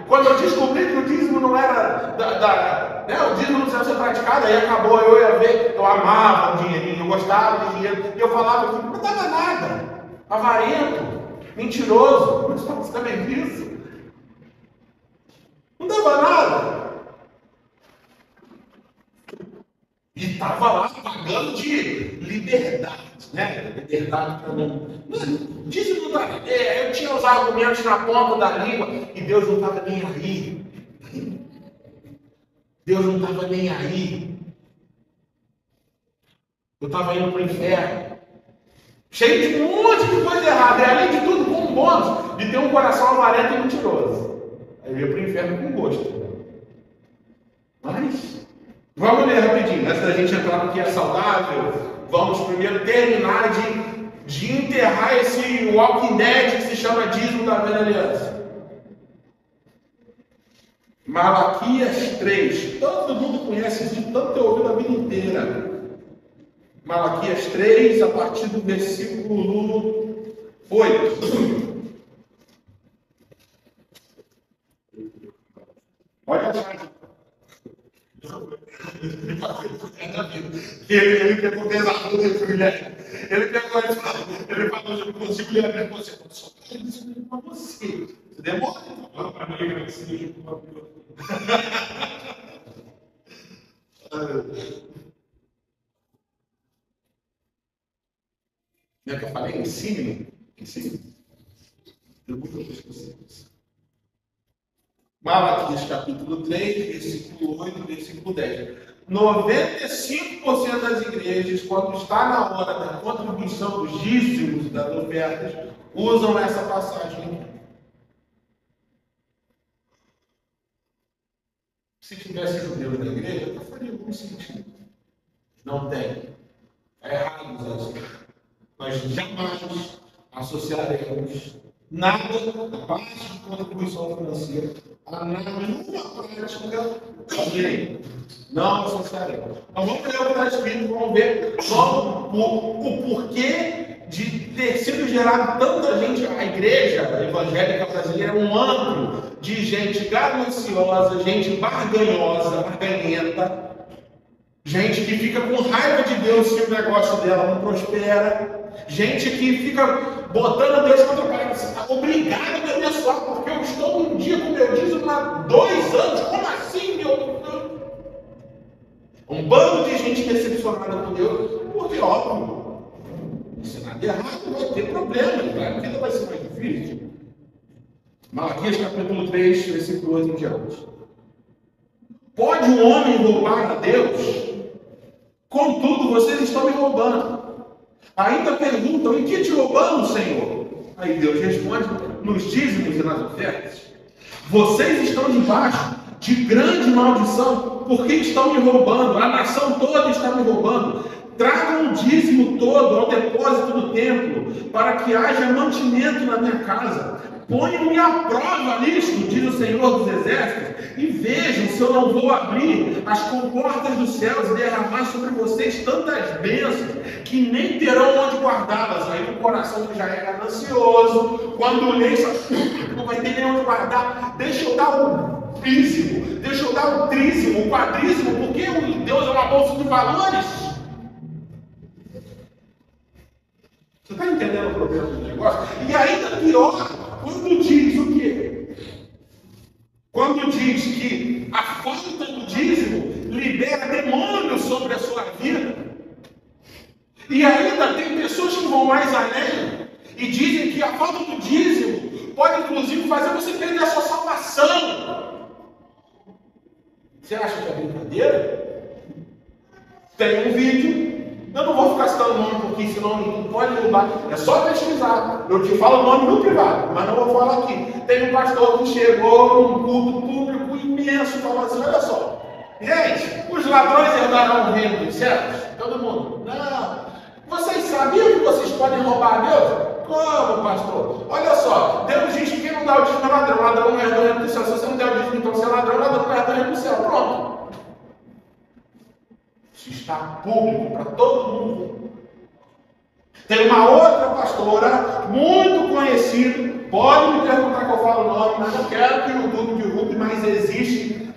Quando eu descobri que o dízimo não era o dízimo não precisava ser praticado, aí acabou, eu ia ver, eu amava o dinheirinho, eu gostava do dinheiro, e eu falava que não dava nada. Avarento, mentiroso, você também isso? Não dava nada. E estava lá pagando de liberdade, né? Liberdade para não. Dízimo não estava. Eu tinha os argumentos na ponta da língua e Deus não estava nem aí. Deus não estava nem aí. Eu estava indo para o inferno. Cheio de um monte de coisa errada. E além de tudo, com um bônus de ter um coração avarento e mentiroso. Aí eu ia para o inferno com gosto. Mas, vamos ler rapidinho. Antes da gente entrar no que é saudável, vamos primeiro terminar de enterrar esse Walking Dead que se chama dízimo da velha aliança. Malaquias 3. Todo mundo conhece isso, de tanto ter ouvido a vida inteira. Malaquias 3, a partir do versículo 8. Olha a chave. Ele pegou pesado dentro, Guilherme. Ele pegou e falou, ele falou, eu não consigo ler a minha consciência. Eu só quero isso para você. Você demora, então. Não é que eu falei? Ensine. Eu vou fazer isso. Malaquias capítulo 3, versículo 8 e versículo 10. 95% das igrejas, quando está na hora da contribuição dos dízimos e das ofertas, usam essa passagem. Se tivesse judeu na igreja, não faria algum sentido. Não tem. É errado usar isso. Nós jamais associaremos nada da parte de contribuição financeira a nenhuma prática da lei. Não associaremos. Então vamos ler o que está escrito, vamos ver o porquê de ter sido gerado tanta gente. A igreja evangélica brasileira é um antro de gente gananciosa, gente barganhenta, gente que fica com raiva de Deus se o negócio dela não prospera. Gente que fica botando Deus contra a parede. Você está obrigado a me abençoar porque eu estou um dia com meu dízimo há 2 anos. Como assim, meu Deus? Um bando de gente decepcionada com Deus. Porque, óbvio, se nada errado, vai ter problema. A vida vai ser mais difícil. Malaquias capítulo 3, versículo 8 em diante. Pode um homem roubar a Deus? Contudo, vocês estão me roubando. Ainda perguntam, em que te roubamos, Senhor? Aí Deus responde, nos dízimos e nas ofertas. Vocês estão debaixo de grande maldição, porque estão me roubando. A nação toda está me roubando. Tragam o dízimo todo ao depósito do templo, para que haja mantimento na minha casa. Ponham-me à prova nisto, diz o Senhor dos Exércitos, e vejam se eu não vou abrir as comportas dos céus e derramar sobre vocês tantas bênçãos que nem terão onde guardá-las. Aí o coração que já é ganancioso, quando lê isso, não vai ter nem onde guardar. Deixa eu dar o dízimo, deixa eu dar o trízimo, o quadrízimo, porque Deus é uma bolsa de valores. Você está entendendo o problema do negócio? E ainda pior, quando diz o quê? Quando diz que a falta do dízimo libera demônios sobre a sua vida. E ainda tem pessoas que vão mais além e dizem que a falta do dízimo pode inclusive fazer você perder a sua salvação. Você acha que é brincadeira? Tem um vídeo. Eu não vou ficar citando o nome porque senão não pode derrubar. É só pesquisar. Eu te falo o nome no privado, mas não vou falar aqui. Tem um pastor que chegou num culto público imenso, falou assim, olha só. Gente, os ladrões herdarão o reino dos céus? Todo mundo. Não. Vocês sabiam que vocês podem roubar a Deus? Como, pastor? Olha só. Deus diz que quem não dá o dízimo é ladrão. Ladrão não herda o reino dos céus. Se você não der o dízimo, então você é ladrão. Ladrão não herda o reino dos céus. Pronto. Está público para todo mundo. Tem uma outra pastora muito conhecida conhecido, pode me perguntar que eu falo o nome, mas não quero que o YouTube divulgue, mas existe.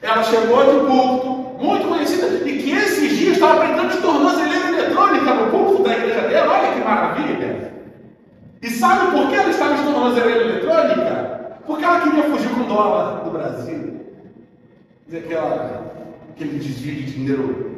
Ela chegou de púlpito, muito conhecida, e que esses dias estava aprendendo de tornozeleira eletrônica no púlpito da igreja dela. Olha que maravilha! E sabe por que ela estava de tornozeleira eletrônica? Porque ela queria fugir com o dólar do Brasil. Aquele desvio de dinheiro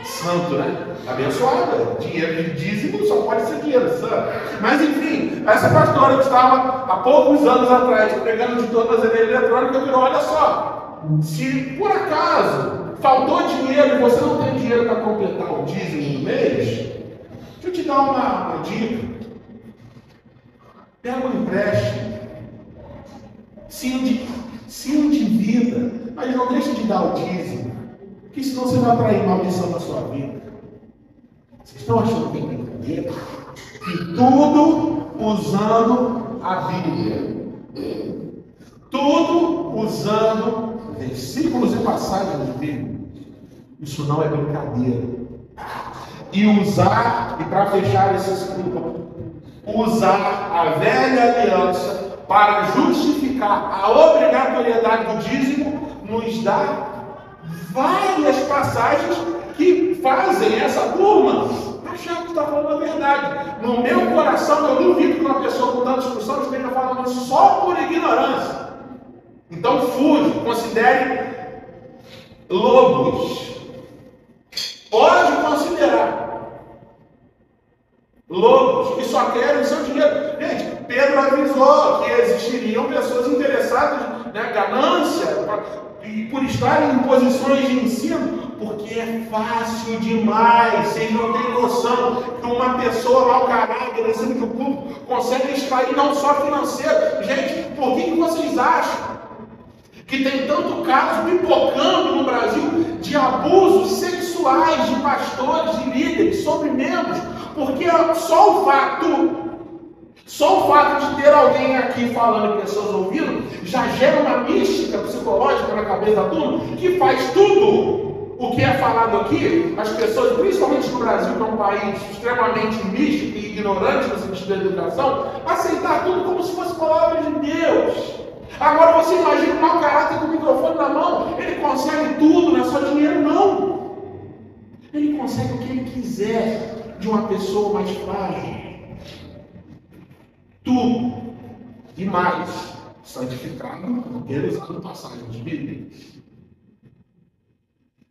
santo, né? Abençoada. Dinheiro de dízimo só pode ser dinheiro santo. Mas enfim, essa pastora que estava há poucos anos atrás pregando de tornozeleira eletrônica virou: olha só, se por acaso faltou dinheiro e você não tem dinheiro para completar o dízimo do mês, deixa eu te dar uma dica. Pega um empréstimo, se endivida, mas não deixe de dar o dízimo, porque senão você vai atrair maldição na sua vida. Vocês estão achando que é brincadeira? E tudo usando a Bíblia. Tudo usando versículos e passagens bíblicas. Isso não é brincadeira. E para fechar esse ciclo, usar a velha aliança para justificar a obrigatoriedade do dízimo nos dá várias passagens que fazem essa turma achar que está falando a verdade. No meu coração, eu duvido que uma pessoa com tanta instrução esteja falando só por ignorância. Então fuja, considere lobos. Pode considerar lobos que só querem o seu dinheiro. Gente, Pedro avisou que existiriam pessoas interessadas na ganância e por estarem em posições de ensino, porque é fácil demais. Vocês não têm noção que uma pessoa mau caráter, assim que o público consegue extrair não só financeiro. Gente, por que vocês acham que tem tanto caso pipocando no Brasil de abusos sexuais de pastores e líderes sobre membros? Porque só o fato de ter alguém aqui falando e pessoas ouvindo já gera uma mística psicológica na cabeça da turma que faz tudo o que é falado aqui, as pessoas, principalmente no Brasil, que é um país extremamente místico e ignorante no sentido da educação, aceitar tudo como se fosse palavra de Deus. Agora você imagina um mau caráter com o microfone na mão, ele consegue tudo, não é só dinheiro, não. Ele consegue o que ele quiser de uma pessoa mais frágil. Tudo e mais, santificado pelos usando passagens bíblicas.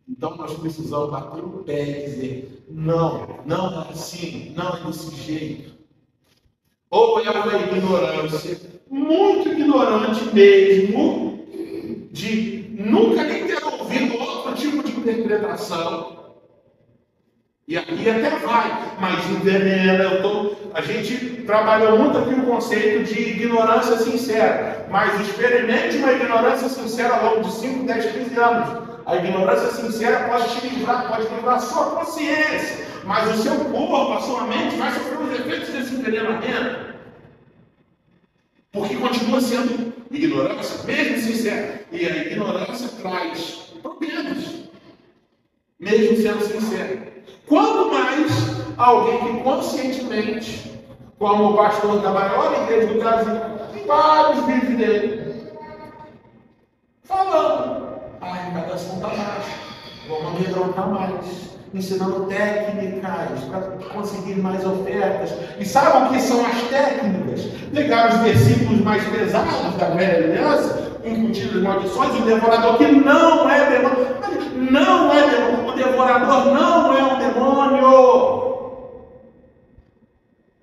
Então nós precisamos bater o pé e dizer: não é assim, não é desse jeito. Ou é uma ignorância, muito ignorante mesmo, de nunca nem ter ouvido outro tipo de interpretação. E aqui até vai, mas envenena. A gente trabalhou muito aqui o conceito de ignorância sincera, mas experimente uma ignorância sincera ao longo de 5, 10, 15 anos. A ignorância sincera pode te livrar, pode livrar a sua consciência, mas o seu corpo, a sua mente vai sofrer os efeitos desse envenenamento. Porque continua sendo ignorância, mesmo sincera. E a ignorância traz problemas, mesmo sendo sincera. Quanto mais alguém que conscientemente, como o pastor da maior igreja do Brasil, tem vários vídeos dele, falando: a arrecadação está baixa, vamos amedrontar mais, ensinando técnicas para conseguir mais ofertas. E sabe o que são as técnicas? Pegar os versículos mais pesados da velha aliança, incutindo as maldições, o devorador que não é demônio. Não é demônio. O devorador não é um demônio.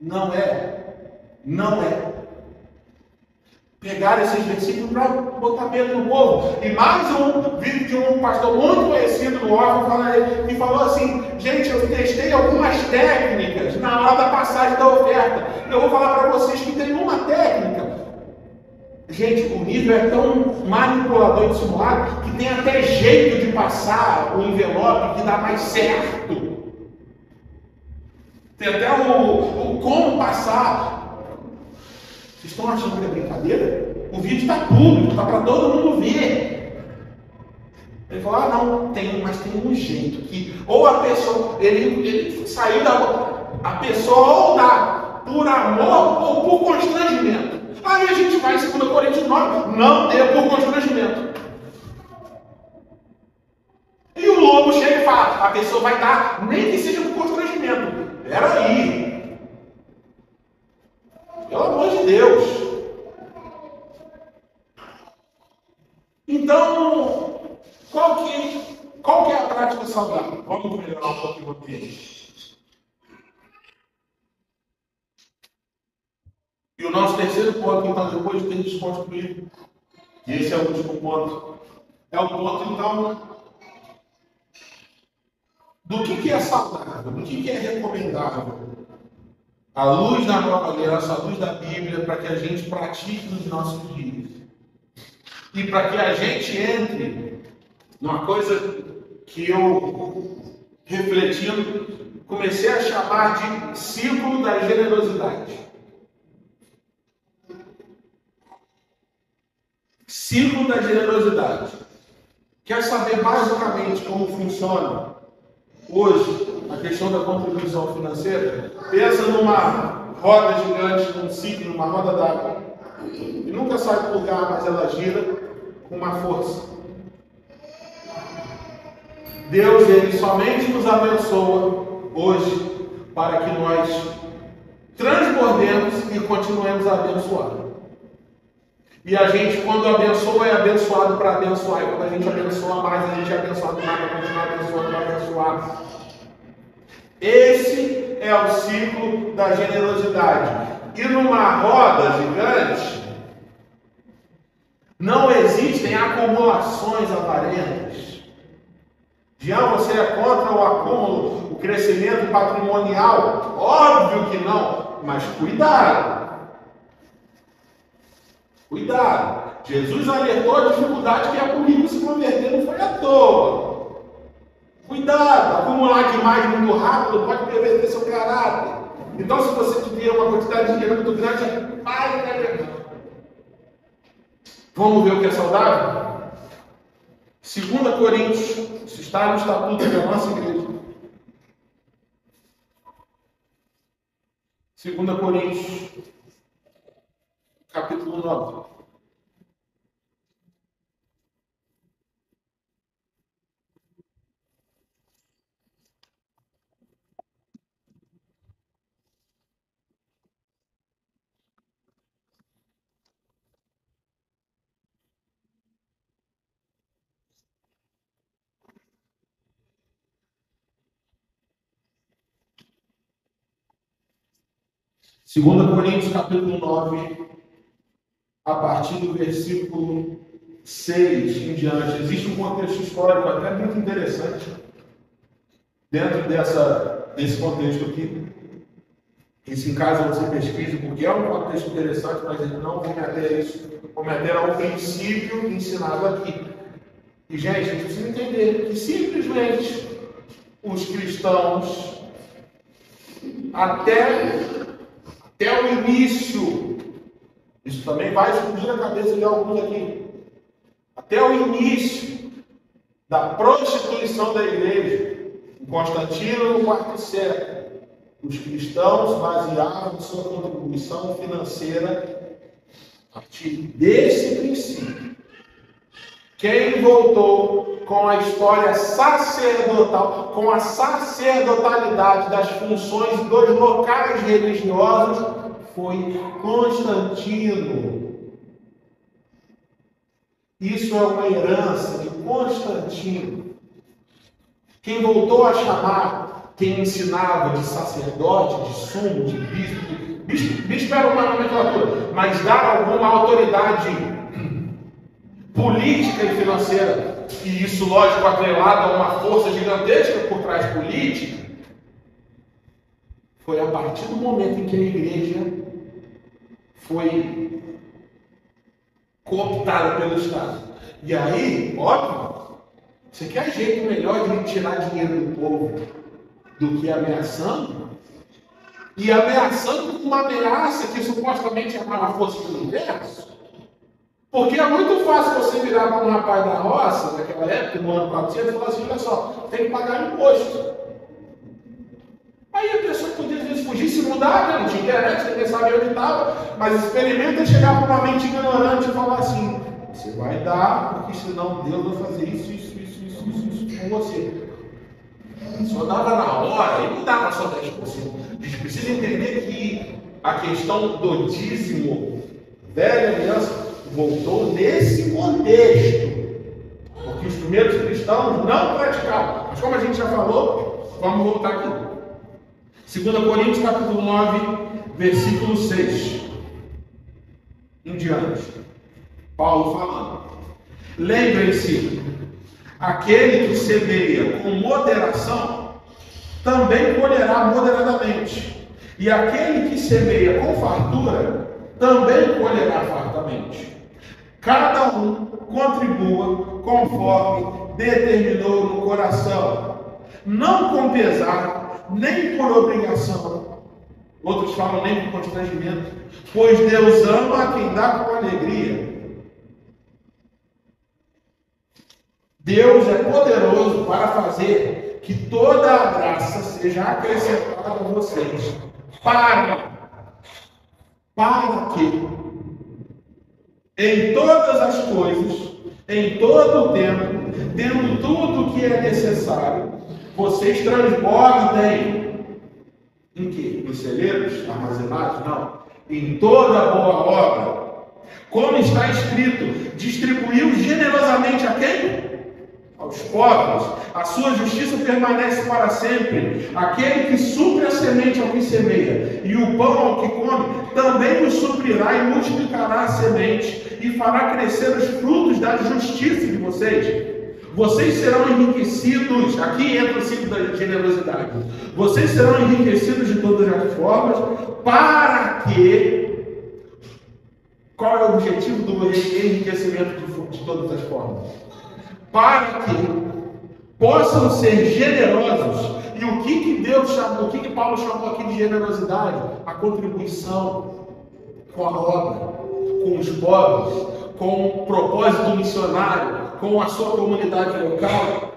Não é. Pegar esses versículos para botar medo no povo. E mais um vídeo de um pastor muito conhecido no órgão que falou assim: gente, eu testei algumas técnicas na hora da passagem da oferta. Eu vou falar para vocês que tem uma técnica. Gente, o nível é tão manipulador e dissimulado que tem até jeito de passar o envelope que dá mais certo. Tem até o como passar. Vocês estão achando que é brincadeira? O vídeo está público, está para todo mundo ver. Ele falou: não, mas tem um jeito que ou a pessoa, ele saiu da. A pessoa ou dá por amor ou por constrangimento. Aí a gente vai em 2 Coríntios 9, não dê por constrangimento. E o lobo chega e fala, a pessoa vai dar, nem que seja por constrangimento. Peraí. Pelo amor de Deus. Então, qual que é a prática saudável? Vamos melhorar um pouquinho o ambiente. E o nosso terceiro ponto, então, depois de ter desconstruído, e esse é o último ponto, é o ponto, então, do que é saudável, do que é recomendável, à luz da nova aliança, à luz da Bíblia, para que a gente pratique nos nossos dias. E para que a gente entre numa coisa que eu, refletindo, comecei a chamar de ciclo da generosidade. Ciclo da generosidade. Quer saber basicamente como funciona hoje a questão da contribuição financeira? Pensa numa roda gigante, num ciclo, numa roda d'água. E nunca sai do lugar, mas ela gira com uma força. Deus, Ele somente nos abençoa hoje para que nós transbordemos e continuemos a abençoar. E a gente, quando abençoa, é abençoado para abençoar. E quando a gente abençoa mais, a gente é abençoado para continuar abençoando para abençoar. Esse é o ciclo da generosidade. E numa roda gigante, não existem acumulações avarentas. Jean, você é contra o acúmulo, o crescimento patrimonial? Óbvio que não, mas cuidado. Cuidado. Jesus alertou a dificuldade que é por rico se converter, não foi à toa. Cuidado, acumular demais muito rápido pode perverter seu caráter. Então, se você tiver uma quantidade de dinheiro muito grande, vai. Vamos ver o que é saudável? 2 Coríntios, isso está no estatuto da nossa igreja. 2 Coríntios, capítulo 9. Segunda Coríntios, capítulo 9, a partir do versículo 6 em diante. Existe um contexto histórico até muito interessante dentro desse contexto aqui. Isso em casa você pesquise, porque é um contexto interessante, mas ele não vou meter isso, vou meter ao princípio ensinado aqui. E, gente, a gente precisa entender que simplesmente os cristãos, até o início, isso também vai explodir na cabeça de alguns aqui, até o início da prostituição da igreja, em Constantino, no quarto século, os cristãos baseavam sua contribuição financeira a partir desse princípio. Quem voltou com a história sacerdotal, com a sacerdotalidade das funções dos locais religiosos, foi Constantino. Isso é uma herança de Constantino. Quem voltou a chamar, quem ensinava de sacerdote, de sumo, de bispo, bispo era uma nomenclatura, mas dar alguma autoridade política e financeira, e isso, lógico, atrelado a uma força gigantesca por trás política, foi a partir do momento em que a igreja foi cooptada pelo Estado. E aí, óbvio, você quer jeito melhor de tirar dinheiro do povo do que ameaçando? E ameaçando com uma ameaça que supostamente é uma força do universo? Porque é muito fácil você virar para um rapaz da roça, naquela época, no ano 400, e falar assim: olha só, tem que pagar imposto. Aí a pessoa podia, às vezes, fugir, se mudar, né? Não tinha internet, ninguém sabia onde estava, mas experimenta chegar para uma mente ignorante e falar assim: você vai dar, porque senão Deus vai fazer isso com você. Só dava na hora, e não dava só 10%. A gente precisa entender que a questão do dízimo, velha aliança, voltou nesse contexto. Porque os primeiros cristãos não praticavam. Mas como a gente já falou, vamos voltar aqui. 2 Coríntios capítulo 9, versículo 6 em diante. Paulo falando: lembrem-se, aquele que semeia com moderação também colherá moderadamente, e aquele que semeia com fartura também colherá fartamente. Cada um contribua conforme determinou no coração, não com pesar, nem por obrigação. Outros falam nem por constrangimento, pois Deus ama a quem dá com alegria. Deus é poderoso para fazer que toda a graça seja acrescentada a vocês. Para que em todas as coisas, em todo o tempo, tendo tudo o que é necessário, vocês transbordem. Em quê? Nos celeiros armazenados? Não. Em toda boa obra. Como está escrito: distribuiu generosamente a quem? Aos pobres. A sua justiça permanece para sempre. Aquele que supre a semente ao que semeia e o pão ao que come, também os suprirá e multiplicará a semente e fará crescer os frutos da justiça de vocês. Vocês serão enriquecidos. Aqui entra o ciclo da generosidade. Vocês serão enriquecidos de todas as formas, para que... Qual é o objetivo do enriquecimento de todas as formas? Para que possam ser generosos. E o que Deus chamou, o que Paulo chamou aqui de generosidade? A contribuição com a obra, com os pobres, com o propósito missionário, com a sua comunidade local.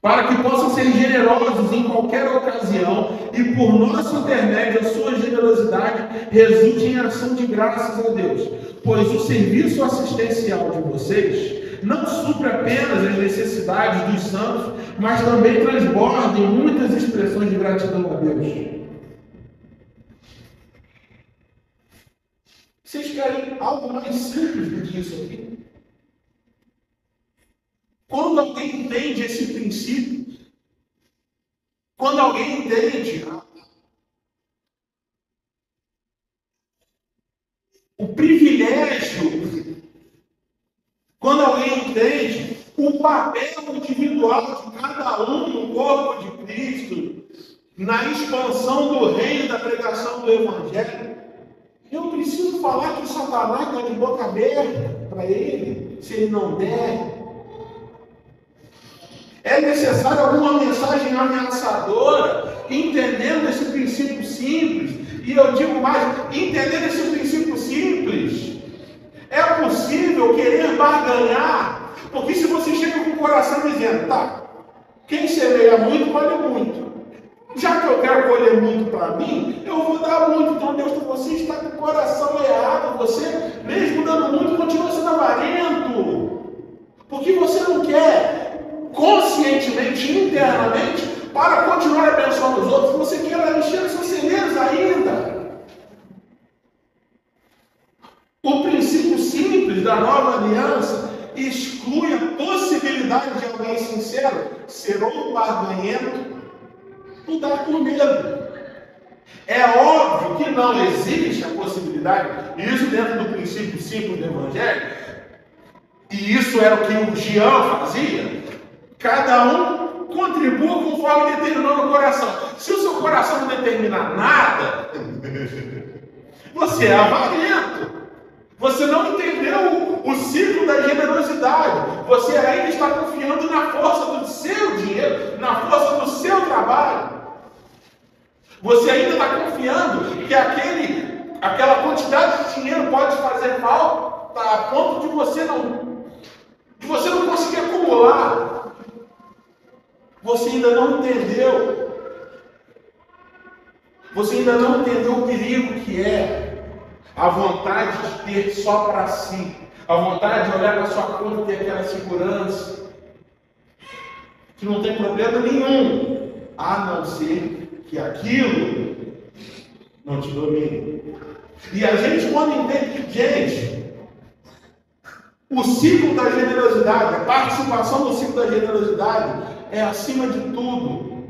Para que possam ser generosos em qualquer ocasião e por nosso intermédio a sua generosidade resulte em ação de graças a Deus. Pois o serviço assistencial de vocês não supre apenas as necessidades dos santos, mas também transborda em muitas expressões de gratidão a Deus. Vocês querem algo mais simples do que isso aqui? Quando alguém entende esse princípio, quando alguém entende o privilégio, quando alguém entende o papel individual de cada um no corpo de Cristo, na expansão do reino, da pregação do Evangelho, eu preciso falar que o Satanás está de boca aberta para ele, se ele não der. É necessário alguma mensagem ameaçadora, entendendo esse princípio simples. E eu digo mais, entendendo esse princípio simples, é possível querer barganhar, porque se você chega com o coração dizendo, tá, quem semeia muito, colhe muito. Já que eu quero colher muito para mim, eu vou dar muito. Então, Deus, você está com o coração errado. Você, mesmo dando muito, continua sendo avarento. Porque você não quer, conscientemente, internamente, para continuar abençoando os outros, você quer encher os seus celeiros ainda. O princípio simples da nova aliança exclui a possibilidade de alguém sincero ser ou barganhento ou dar por medo. É óbvio que não existe a possibilidade, isso dentro do princípio simples do Evangelho, e isso era o que o Jean fazia. Cada um contribua conforme determinou no coração. Se o seu coração não determinar nada, você é avarento. Você não entendeu o ciclo da generosidade. Você ainda está confiando na força do seu dinheiro, na força do seu trabalho. Você ainda está confiando que aquela quantidade de dinheiro pode fazer falta a ponto de você não conseguir acumular. Você ainda não entendeu. Você ainda não entendeu o perigo que é a vontade de ter só para si. A vontade de olhar para sua conta e ter aquela segurança. Que não tem problema nenhum. A não ser que aquilo não te domine. E a gente, quando entende, gente, o ciclo da generosidade, a participação no ciclo da generosidade é, acima de tudo,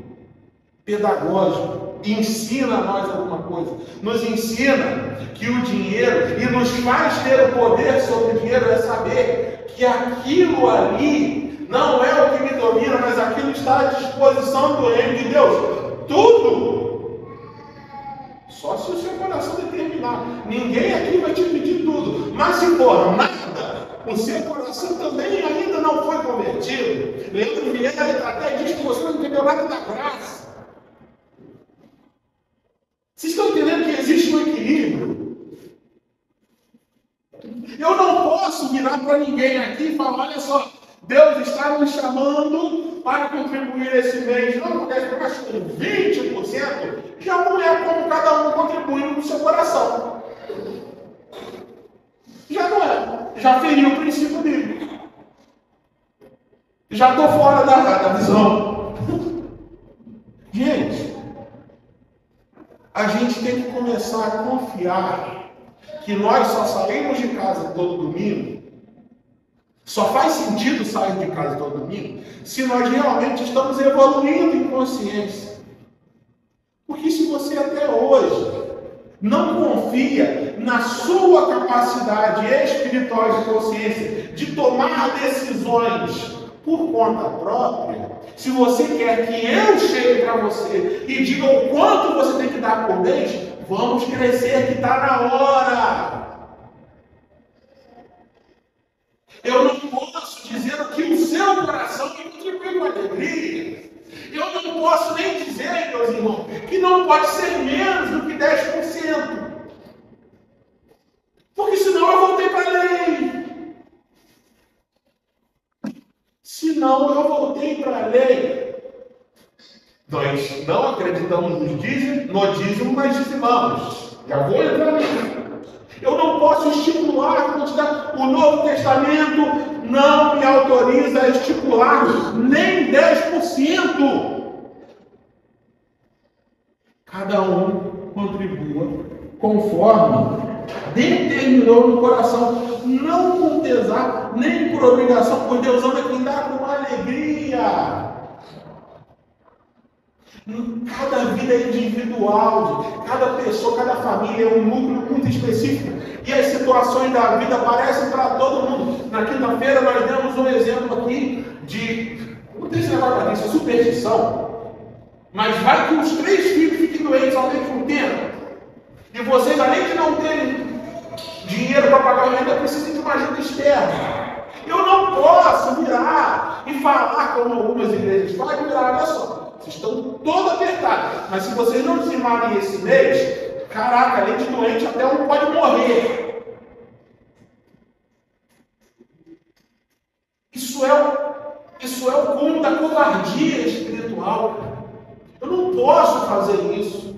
pedagógico. Ensina a nós alguma coisa. Nos ensina que o dinheiro, e nos faz ter o poder sobre o dinheiro, é saber que aquilo ali não é o que me domina, mas aquilo está à disposição do reino de Deus. Tudo. Só se o seu coração determinar. Ninguém aqui vai te pedir tudo. Mas se for nada, o seu coração também ainda não foi convertido. Leandro Vieira até diz que você não entendeu nada da graça. Vocês estão entendendo que existe um equilíbrio? Eu não posso virar para ninguém aqui e falar, olha só, Deus está nos chamando para contribuir esse mês. Não, porque esse mês com 20% já não é como cada um contribuindo no seu coração. Já não é. Já feriu o princípio bíblico. Já estou fora da visão. Gente, a gente tem que começar a confiar que nós só saímos de casa todo domingo. Só faz sentido sair de casa todo domingo se nós realmente estamos evoluindo em consciência. Porque se você até hoje não confia na sua capacidade espiritual de consciência de tomar decisões por conta própria, se você quer que eu chegue para você e diga o quanto você tem que dar por mês, vamos crescer que está na hora. Eu não posso dizer o que o seu coração me contribui com alegria. Eu não posso nem dizer, meus irmãos, que não pode ser menos do que 10%. Porque senão eu voltei para a lei. Senão eu voltei para a lei. Nós não acreditamos no dízimo, mas dizimamos. Já vou entrar nisso. Eu não posso estipular a quantidade. O Novo Testamento não me autoriza a estipular nem 10%. Cada um contribua conforme determinou no coração, não com pesar, nem por obrigação, pois Deus ama quem dá com alegria. Cada vida é individual, cada pessoa, cada família é um núcleo muito específico. E as situações da vida aparecem para todo mundo. Na quinta-feira nós demos um exemplo aqui de, não tem esse negócio de superstição, mas vai que os 3 filhos fiquem doentes ao mesmo tempo. E vocês, além de não terem dinheiro para pagar o ainda precisam de uma ajuda externa. Eu não posso virar e falar como algumas igrejas fazem, virar, olha só, vocês estão todos apertados, mas se vocês não dizimarem esse mês, caraca, além de doente, até um pode morrer. Isso é o cúmulo da covardia espiritual. Eu não posso fazer isso.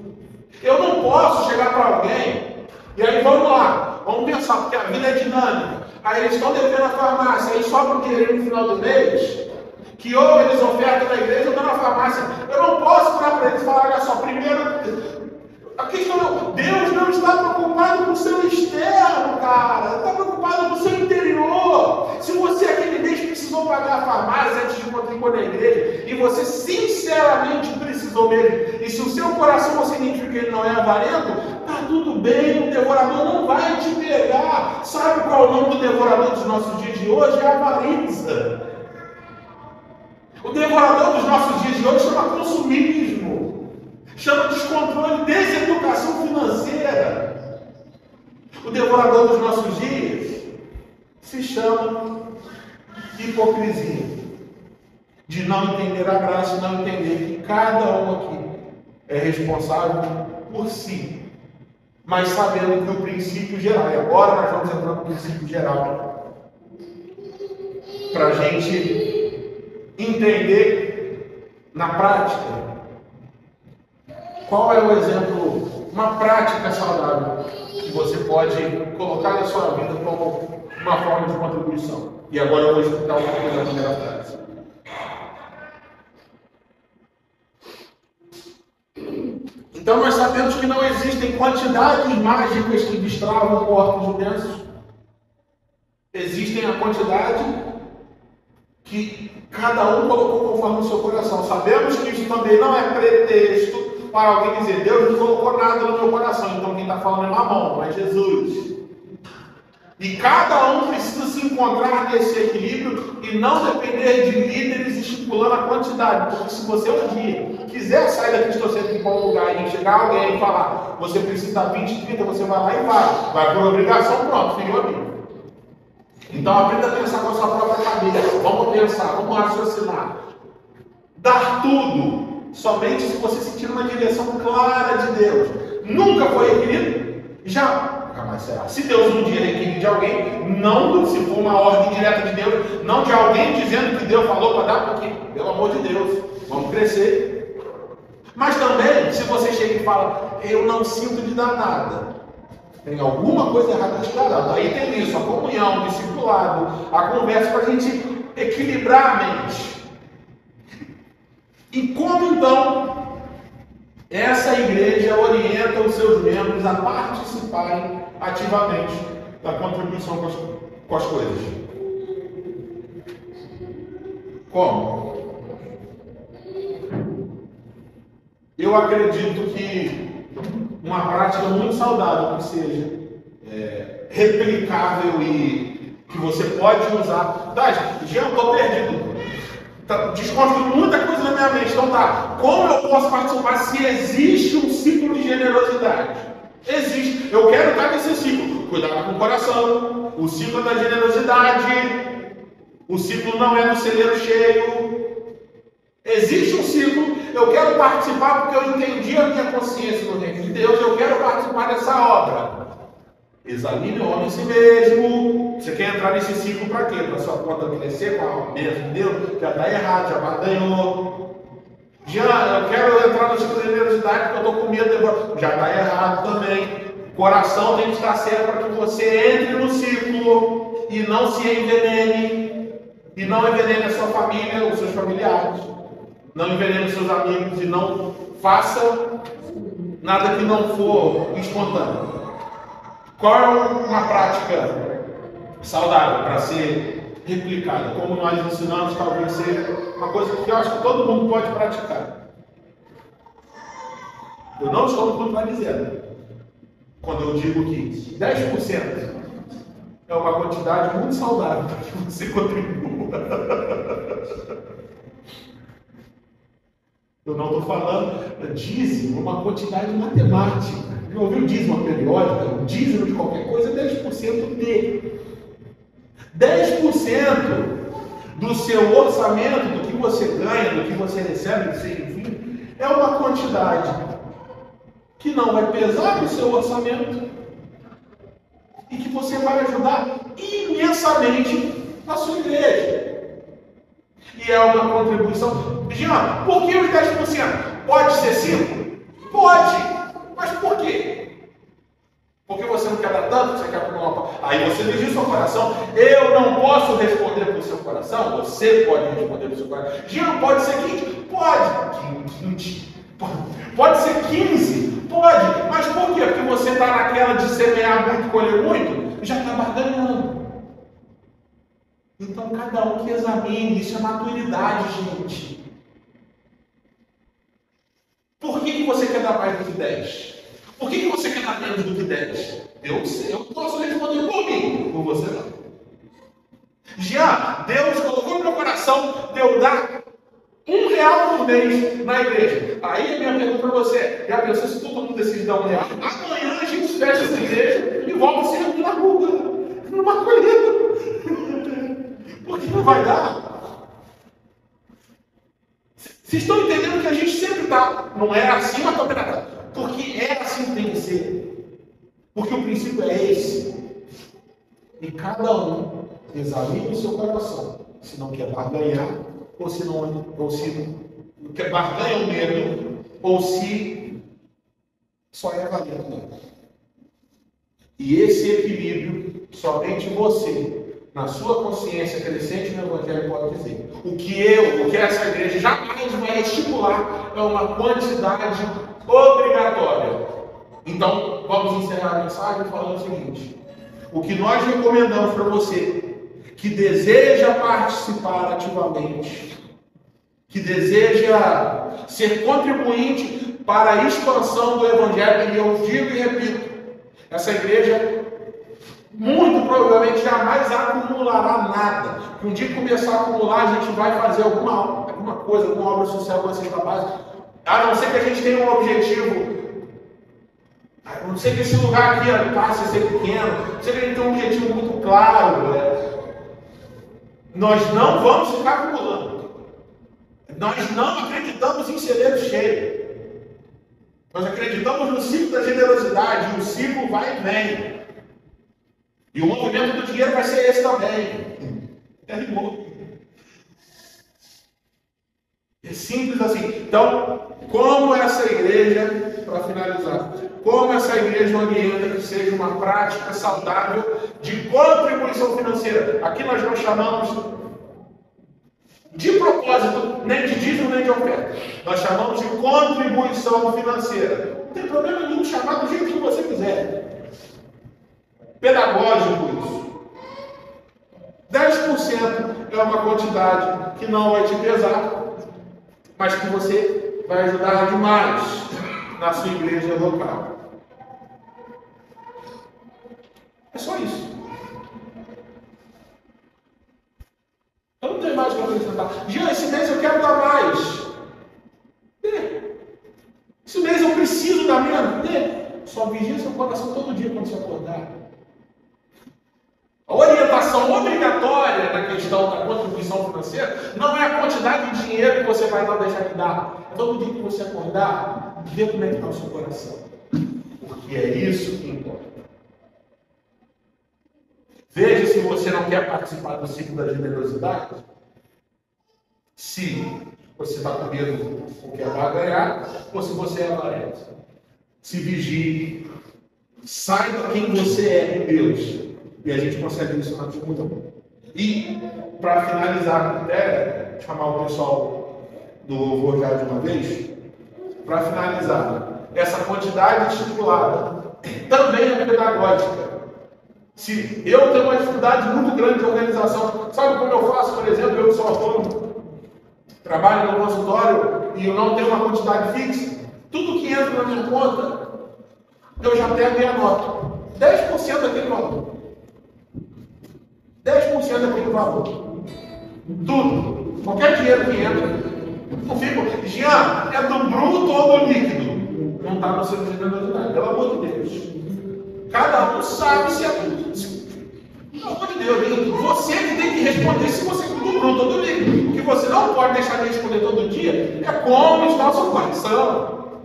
Eu não posso chegar para alguém, e aí vamos lá, vamos pensar, porque a vida é dinâmica. Aí eles estão devendo a farmácia, aí sobra o dinheiro no final do mês, que ou eles ofertam na igreja ou na farmácia. Eu não posso virar para eles e falar, olha só, primeiro, a questão é, Deus não está preocupado com o seu externo, cara, está preocupado com o seu interior. Se você aquele mês precisou pagar a farmácia antes de contribuir na igreja, e você sinceramente precisou mesmo, e se o seu coração você identifica que ele não é avarento, tá tudo bem, o devorador não vai te pegar. Sabe qual é o nome do devorador dos nossos dias de hoje? É a avareza. O devorador dos nossos dias de hoje chama consumismo, chama descontrole, deseducação financeira. O devorador dos nossos dias se chama hipocrisia, de não entender a graça e não entender que cada um aqui é responsável por si, mas sabendo que o princípio geral, e agora nós vamos entrar no princípio geral, para a gente entender Na prática, qual é o exemplo, uma prática saudável que você pode colocar na sua vida como uma forma de contribuição? E agora eu vou explicar um pouco da primeira frase. Então nós sabemos que não existem quantidades mágicas que destravam portas de bênçãos. Existem a quantidade que cada um colocou conforme o seu coração. Sabemos que isso também não é pretexto para alguém dizer, Deus não colocou nada no meu coração. Então quem está falando é Mamão, não é Jesus. E cada um precisa se encontrar nesse equilíbrio e não depender de líderes estipulando a quantidade. Porque se você um dia quiser sair da cristocêntrica para um lugar e chegar alguém e falar, você precisa dar 20, 30, você vai lá e vai. Vai por obrigação, pronto, filho amigo. Então aprenda a pensar com a sua própria cabeça. Vamos pensar, vamos raciocinar. Dar tudo somente se você sentir uma direção clara de Deus. Nunca foi requerido? Jamais será. Se Deus um dia requerir de alguém, não se for uma ordem direta de Deus, não de alguém dizendo que Deus falou para dar, porque, pelo amor de Deus, vamos crescer. Mas também, se você chega e fala, eu não sinto de dar nada, tem alguma coisa errada de dar nada. Aí tem isso, a comunhão, o discipulado, a conversa para a gente equilibrar a mente. E como então essa igreja orienta os seus membros a participarem ativamente da contribuição com as coisas? Como? Eu acredito que uma prática muito saudável que seja replicável e que você pode usar. Tá, já estou perdido. Desconstruindo muita coisa na minha mente. Então tá, como eu posso participar se existe um ciclo de generosidade? Existe. Eu quero estar nesse ciclo. Cuidado com o coração. O ciclo da generosidade. O ciclo não é do celeiro cheio. Existe um ciclo. Eu quero participar porque eu entendi a minha consciência no reino de Deus. Eu quero participar dessa obra. Examine o homem em si mesmo. Você quer entrar nesse ciclo para quê? Para sua conta crescer com a bênção de Deus? Já está errado, já barganhou. Já, eu quero entrar no ciclo de generosidade porque eu estou com medo de... Já está errado também. Coração tem que estar certo para que você entre no ciclo e não se envenene. E não envenene a sua família, os seus familiares. Não envenene os seus amigos e não faça nada que não for espontâneo. Qual é uma prática saudável para ser replicada? Como nós ensinamos, talvez seja uma coisa que eu acho que todo mundo pode praticar. Eu não estou contradizendo quando eu digo que 10% é uma quantidade muito saudável para que você contribua. Eu não estou falando dízimo, uma quantidade matemática. Já ouviu dízimo periódica? O dízimo de qualquer coisa é 10% de. 10% do seu orçamento, do que você ganha, do que você recebe, enfim, é uma quantidade que não vai pesar no seu orçamento e que você vai ajudar imensamente a sua igreja. E é uma contribuição. Jean, por que os 10%? Pode ser 5%? Pode! Mas por quê? Porque você não quer dar tanto, você quer pegar uma parte. Aí você diz no seu coração, eu não posso responder para o seu coração, você pode responder para o seu coração. Jean, pode ser 15? Pode! 20. Pode ser 15? Pode! Mas por quê? Porque você está naquela de semear muito, colher muito, já está barganhando. Então cada um que examine, isso é maturidade, gente. Por que você quer dar mais do que 10? Por que você quer dar menos do que 10? Eu posso responder por mim, por você não. Já Deus colocou no meu coração de eu dar R$1 por mês na igreja. Aí a minha pergunta para você, já pensou se todo mundo decide dar R$1? Amanhã a gente fecha essa igreja e volta a se reunir na rua, numa colheita. Porque não vai dar. Vocês estão entendendo que a gente sempre está, não é assim, mas também não. Porque é assim que tem que ser. Porque o princípio é esse. E cada um examine o seu coração. Se não quer barganhar, ou se que barganha o medo, ou se só é valendo. E esse equilíbrio, somente você, na sua consciência crescente no Evangelho, pode dizer. O que essa igreja jamais vai estipular é uma quantidade obrigatória. Então, vamos encerrar a mensagem falando o seguinte: o que nós recomendamos para você, que deseja participar ativamente, que deseja ser contribuinte para a expansão do Evangelho, e eu digo e repito, essa igreja muito provavelmente jamais acumulará nada. Um dia que começar a acumular, a gente vai fazer alguma coisa, alguma obra social com esses trabalhos, a não ser que a gente tenha um objetivo. A não ser que esse lugar aqui passe a ser pequeno, a não ser que a gente tenha um objetivo muito claro. Nós não vamos ficar acumulando. Nós não acreditamos em celeiro cheio. Nós acreditamos no ciclo da generosidade, e o ciclo vai e vem. E o movimento do dinheiro vai ser esse também. É simples assim. Então, como essa igreja, para finalizar, como essa igreja orienta que seja uma prática saudável de contribuição financeira? Aqui nós não chamamos de propósito, nem de dízimo, nem de oferta. Nós chamamos de contribuição financeira. Não tem problema nenhum chamar do jeito que você quiser. Pedagógico isso. 10% é uma quantidade que não vai te pesar, mas que você vai ajudar demais na sua igreja local. É só isso. Eu não tenho mais o que acrescentar. Jean, esse mês eu quero dar mais. Esse mês eu preciso dar menos. Só vigia seu coração todo dia quando você acordar. A orientação obrigatória na questão da contribuição financeira não é a quantidade de dinheiro que você vai dar ou deixar de dar. É todo dia que você acordar, ver como é que está o seu coração. Porque é isso que importa. Veja se você não quer participar do ciclo da generosidade. Se você está com medo do que vai ganhar, ou se você é avarento. Se vigie. Saiba quem você é em Deus. E a gente consegue isso na comunhão. E, para finalizar, até chamar o pessoal do louvor já de uma vez, para finalizar, essa quantidade estipulada também é pedagógica. Se eu tenho uma dificuldade muito grande de organização, sabe como eu faço, por exemplo, eu sou autônomo, trabalho no consultório e eu não tenho uma quantidade fixa, tudo que entra na minha conta, eu já pego e anoto. 10% daquele valor. 10% daquele valor. Tudo. Qualquer dinheiro que entra, não fica. Jean, é do bruto ou do líquido? Não está no seu generosidade, pelo amor de Deus. Cada um sabe se é tudo. Pelo amor de Deus, você que tem que responder se você é do bruto ou do líquido. O que você não pode deixar de responder todo dia é como está o seu coração.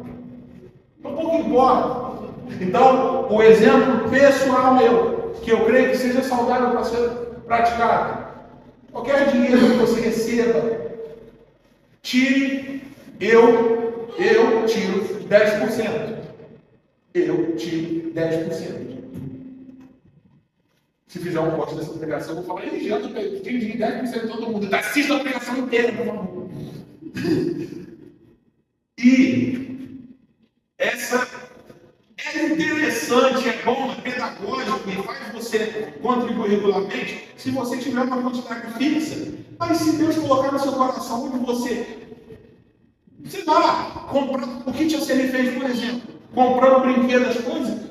Um pouco importa. Então, o exemplo pessoal meu, que eu creio que seja saudável para ser praticado. Qualquer dinheiro que você receba, tire, eu tiro 10%. Eu tiro 10%. Se fizer um corte dessa pregação, eu vou falar, Jean, eu entendi 10% de todo mundo. Assista a pregação inteira, por favor. E essa é interessante, é bom, é pedagógico e faz você contribuir regularmente se você tiver uma quantidade fixa. Mas se Deus colocar no seu coração onde você, sei lá, comprar o que você fez, por exemplo, comprando brinquedos, as coisas,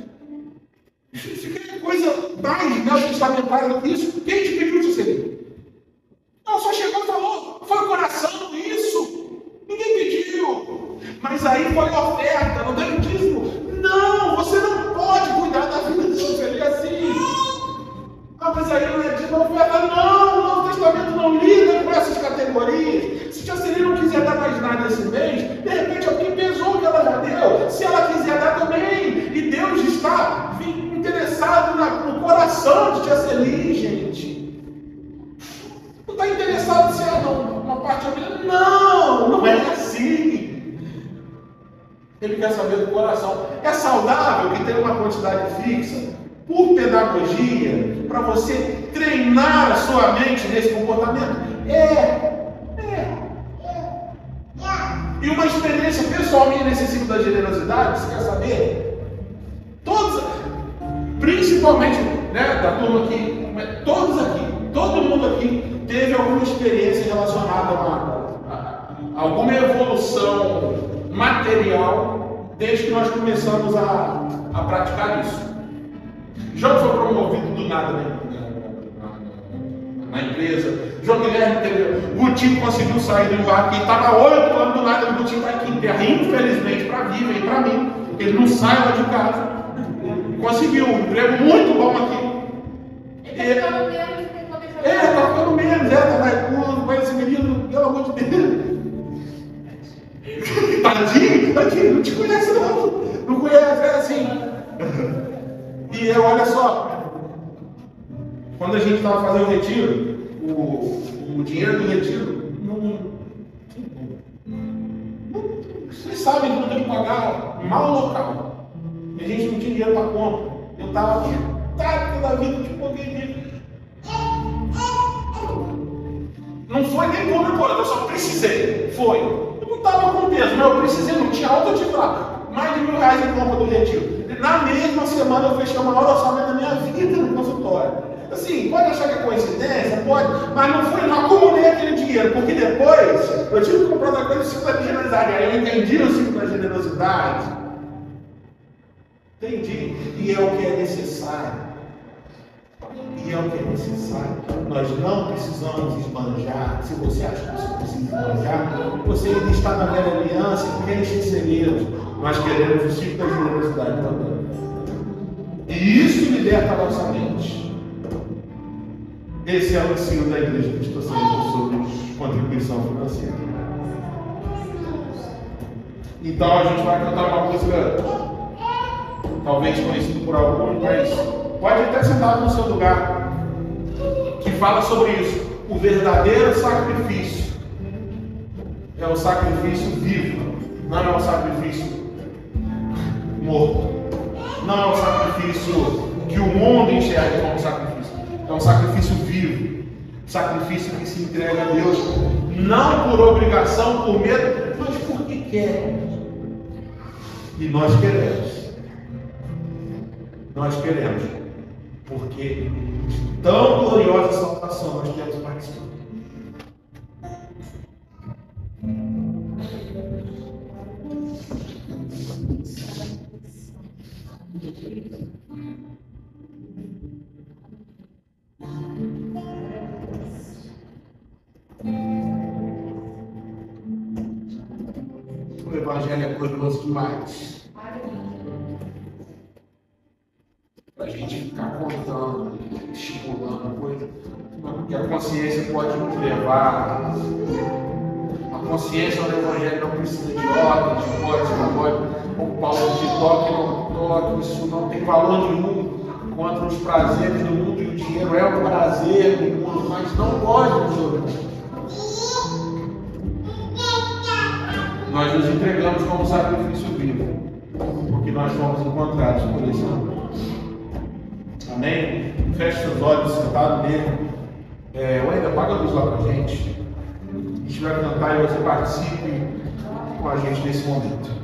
se quer coisa mais testamentária do que isso, quem te pediu de ser? Não, só chegou e falou, foi o coração, isso, ninguém pediu. Mas aí foi oferta, não deu dízimo. Não, você não pode cuidar da vida do seu filho assim. Ah, mas aí não é dízimo, não oferta. Não, o Novo Testamento não lida com essas categorias. Se a Celina não quiser dar mais nada esse mês, de repente alguém pesou o que ela já deu. Se ela quiser dar também. E Deus está interessado no coração de Tia Celina, gente. Não está interessado se é uma parte da vida. Não é assim. quer saber do coração. É saudável que tenha uma quantidade fixa, por pedagogia, para você treinar a sua mente nesse comportamento? E uma experiência pessoal minha nesse ciclo da generosidade, você quer saber? Todos, principalmente, né, da turma aqui, todos aqui, todo mundo aqui teve alguma experiência relacionada a alguma evolução material desde que nós começamos a praticar isso. João foi promovido do nada, né? Na empresa. João Guilherme teve. Gutinho conseguiu sair do embarque, ele estava 8 anos do nada, o Gutinho vai aqui em terra, infelizmente, para Viva e para mim, porque ele não sai lá de casa. Conseguiu um emprego muito bom aqui. Ele está ficando menos, tá ficando menos, tá mais com esse menino, pelo amor de Deus. Tadinho, não te conhece não conhece, é assim. E olha só, quando a gente estava fazendo o retiro, o dinheiro do retiro, vocês sabem que não tem que pagar mal local. A gente não tinha dinheiro para compra. Eu estava irritado da vida, tipo, alguém. Não foi nem por eu só precisei. Foi. Eu não estava com peso, mas eu precisei, não tinha alta, eu tive lá mais de R$1.000 em compra do retiro. Na mesma semana eu fechei o maior orçamento da minha vida no consultório. Assim, pode achar que é coincidência, pode, mas não foi, não acumulei aquele dinheiro, porque depois eu tive que comprar outra coisa do ciclo da generosidade. Aí eu entendi o ciclo da generosidade. Entendi. E é o que é necessário. Nós não precisamos esbanjar. Se você acha que você precisa esbanjar, você ainda está na velha aliança e quer encher segredos. Nós queremos o ciclo da generosidade também. E isso liberta a nossa mente. Esse é o ensino da Igreja Cristo Santo sobre contribuição financeira. Então a gente vai cantar uma música, talvez conhecida por alguns, mas pode até sentar no seu lugar, que fala sobre isso. O verdadeiro sacrifício é o sacrifício vivo, não é o sacrifício morto. Não é um sacrifício que o mundo enxerga como sacrifício. É um sacrifício vivo. Sacrifício que se entrega a Deus, não por obrigação, por medo, mas porque quer. E nós queremos. Nós queremos. Porque de tão gloriosa salvação nós temos participado. O Evangelho é curioso demais. Para a gente ficar contando, estimulando coisa, porque a consciência pode nos levar. A consciência do Evangelho não precisa de ordem, de voz, não pode. Como Paulo de toque, não toque, isso não tem valor nenhum contra os prazeres do mundo, e o dinheiro é um prazer do mundo, mas não pode nos dominar. Nós nos entregamos como sacrifício vivo, porque nós fomos encontrados por esse amor. Amém? Feche seus olhos, sentado mesmo. Ainda apaga a luz lá pra gente. A gente vai cantar e você participe com a gente nesse momento.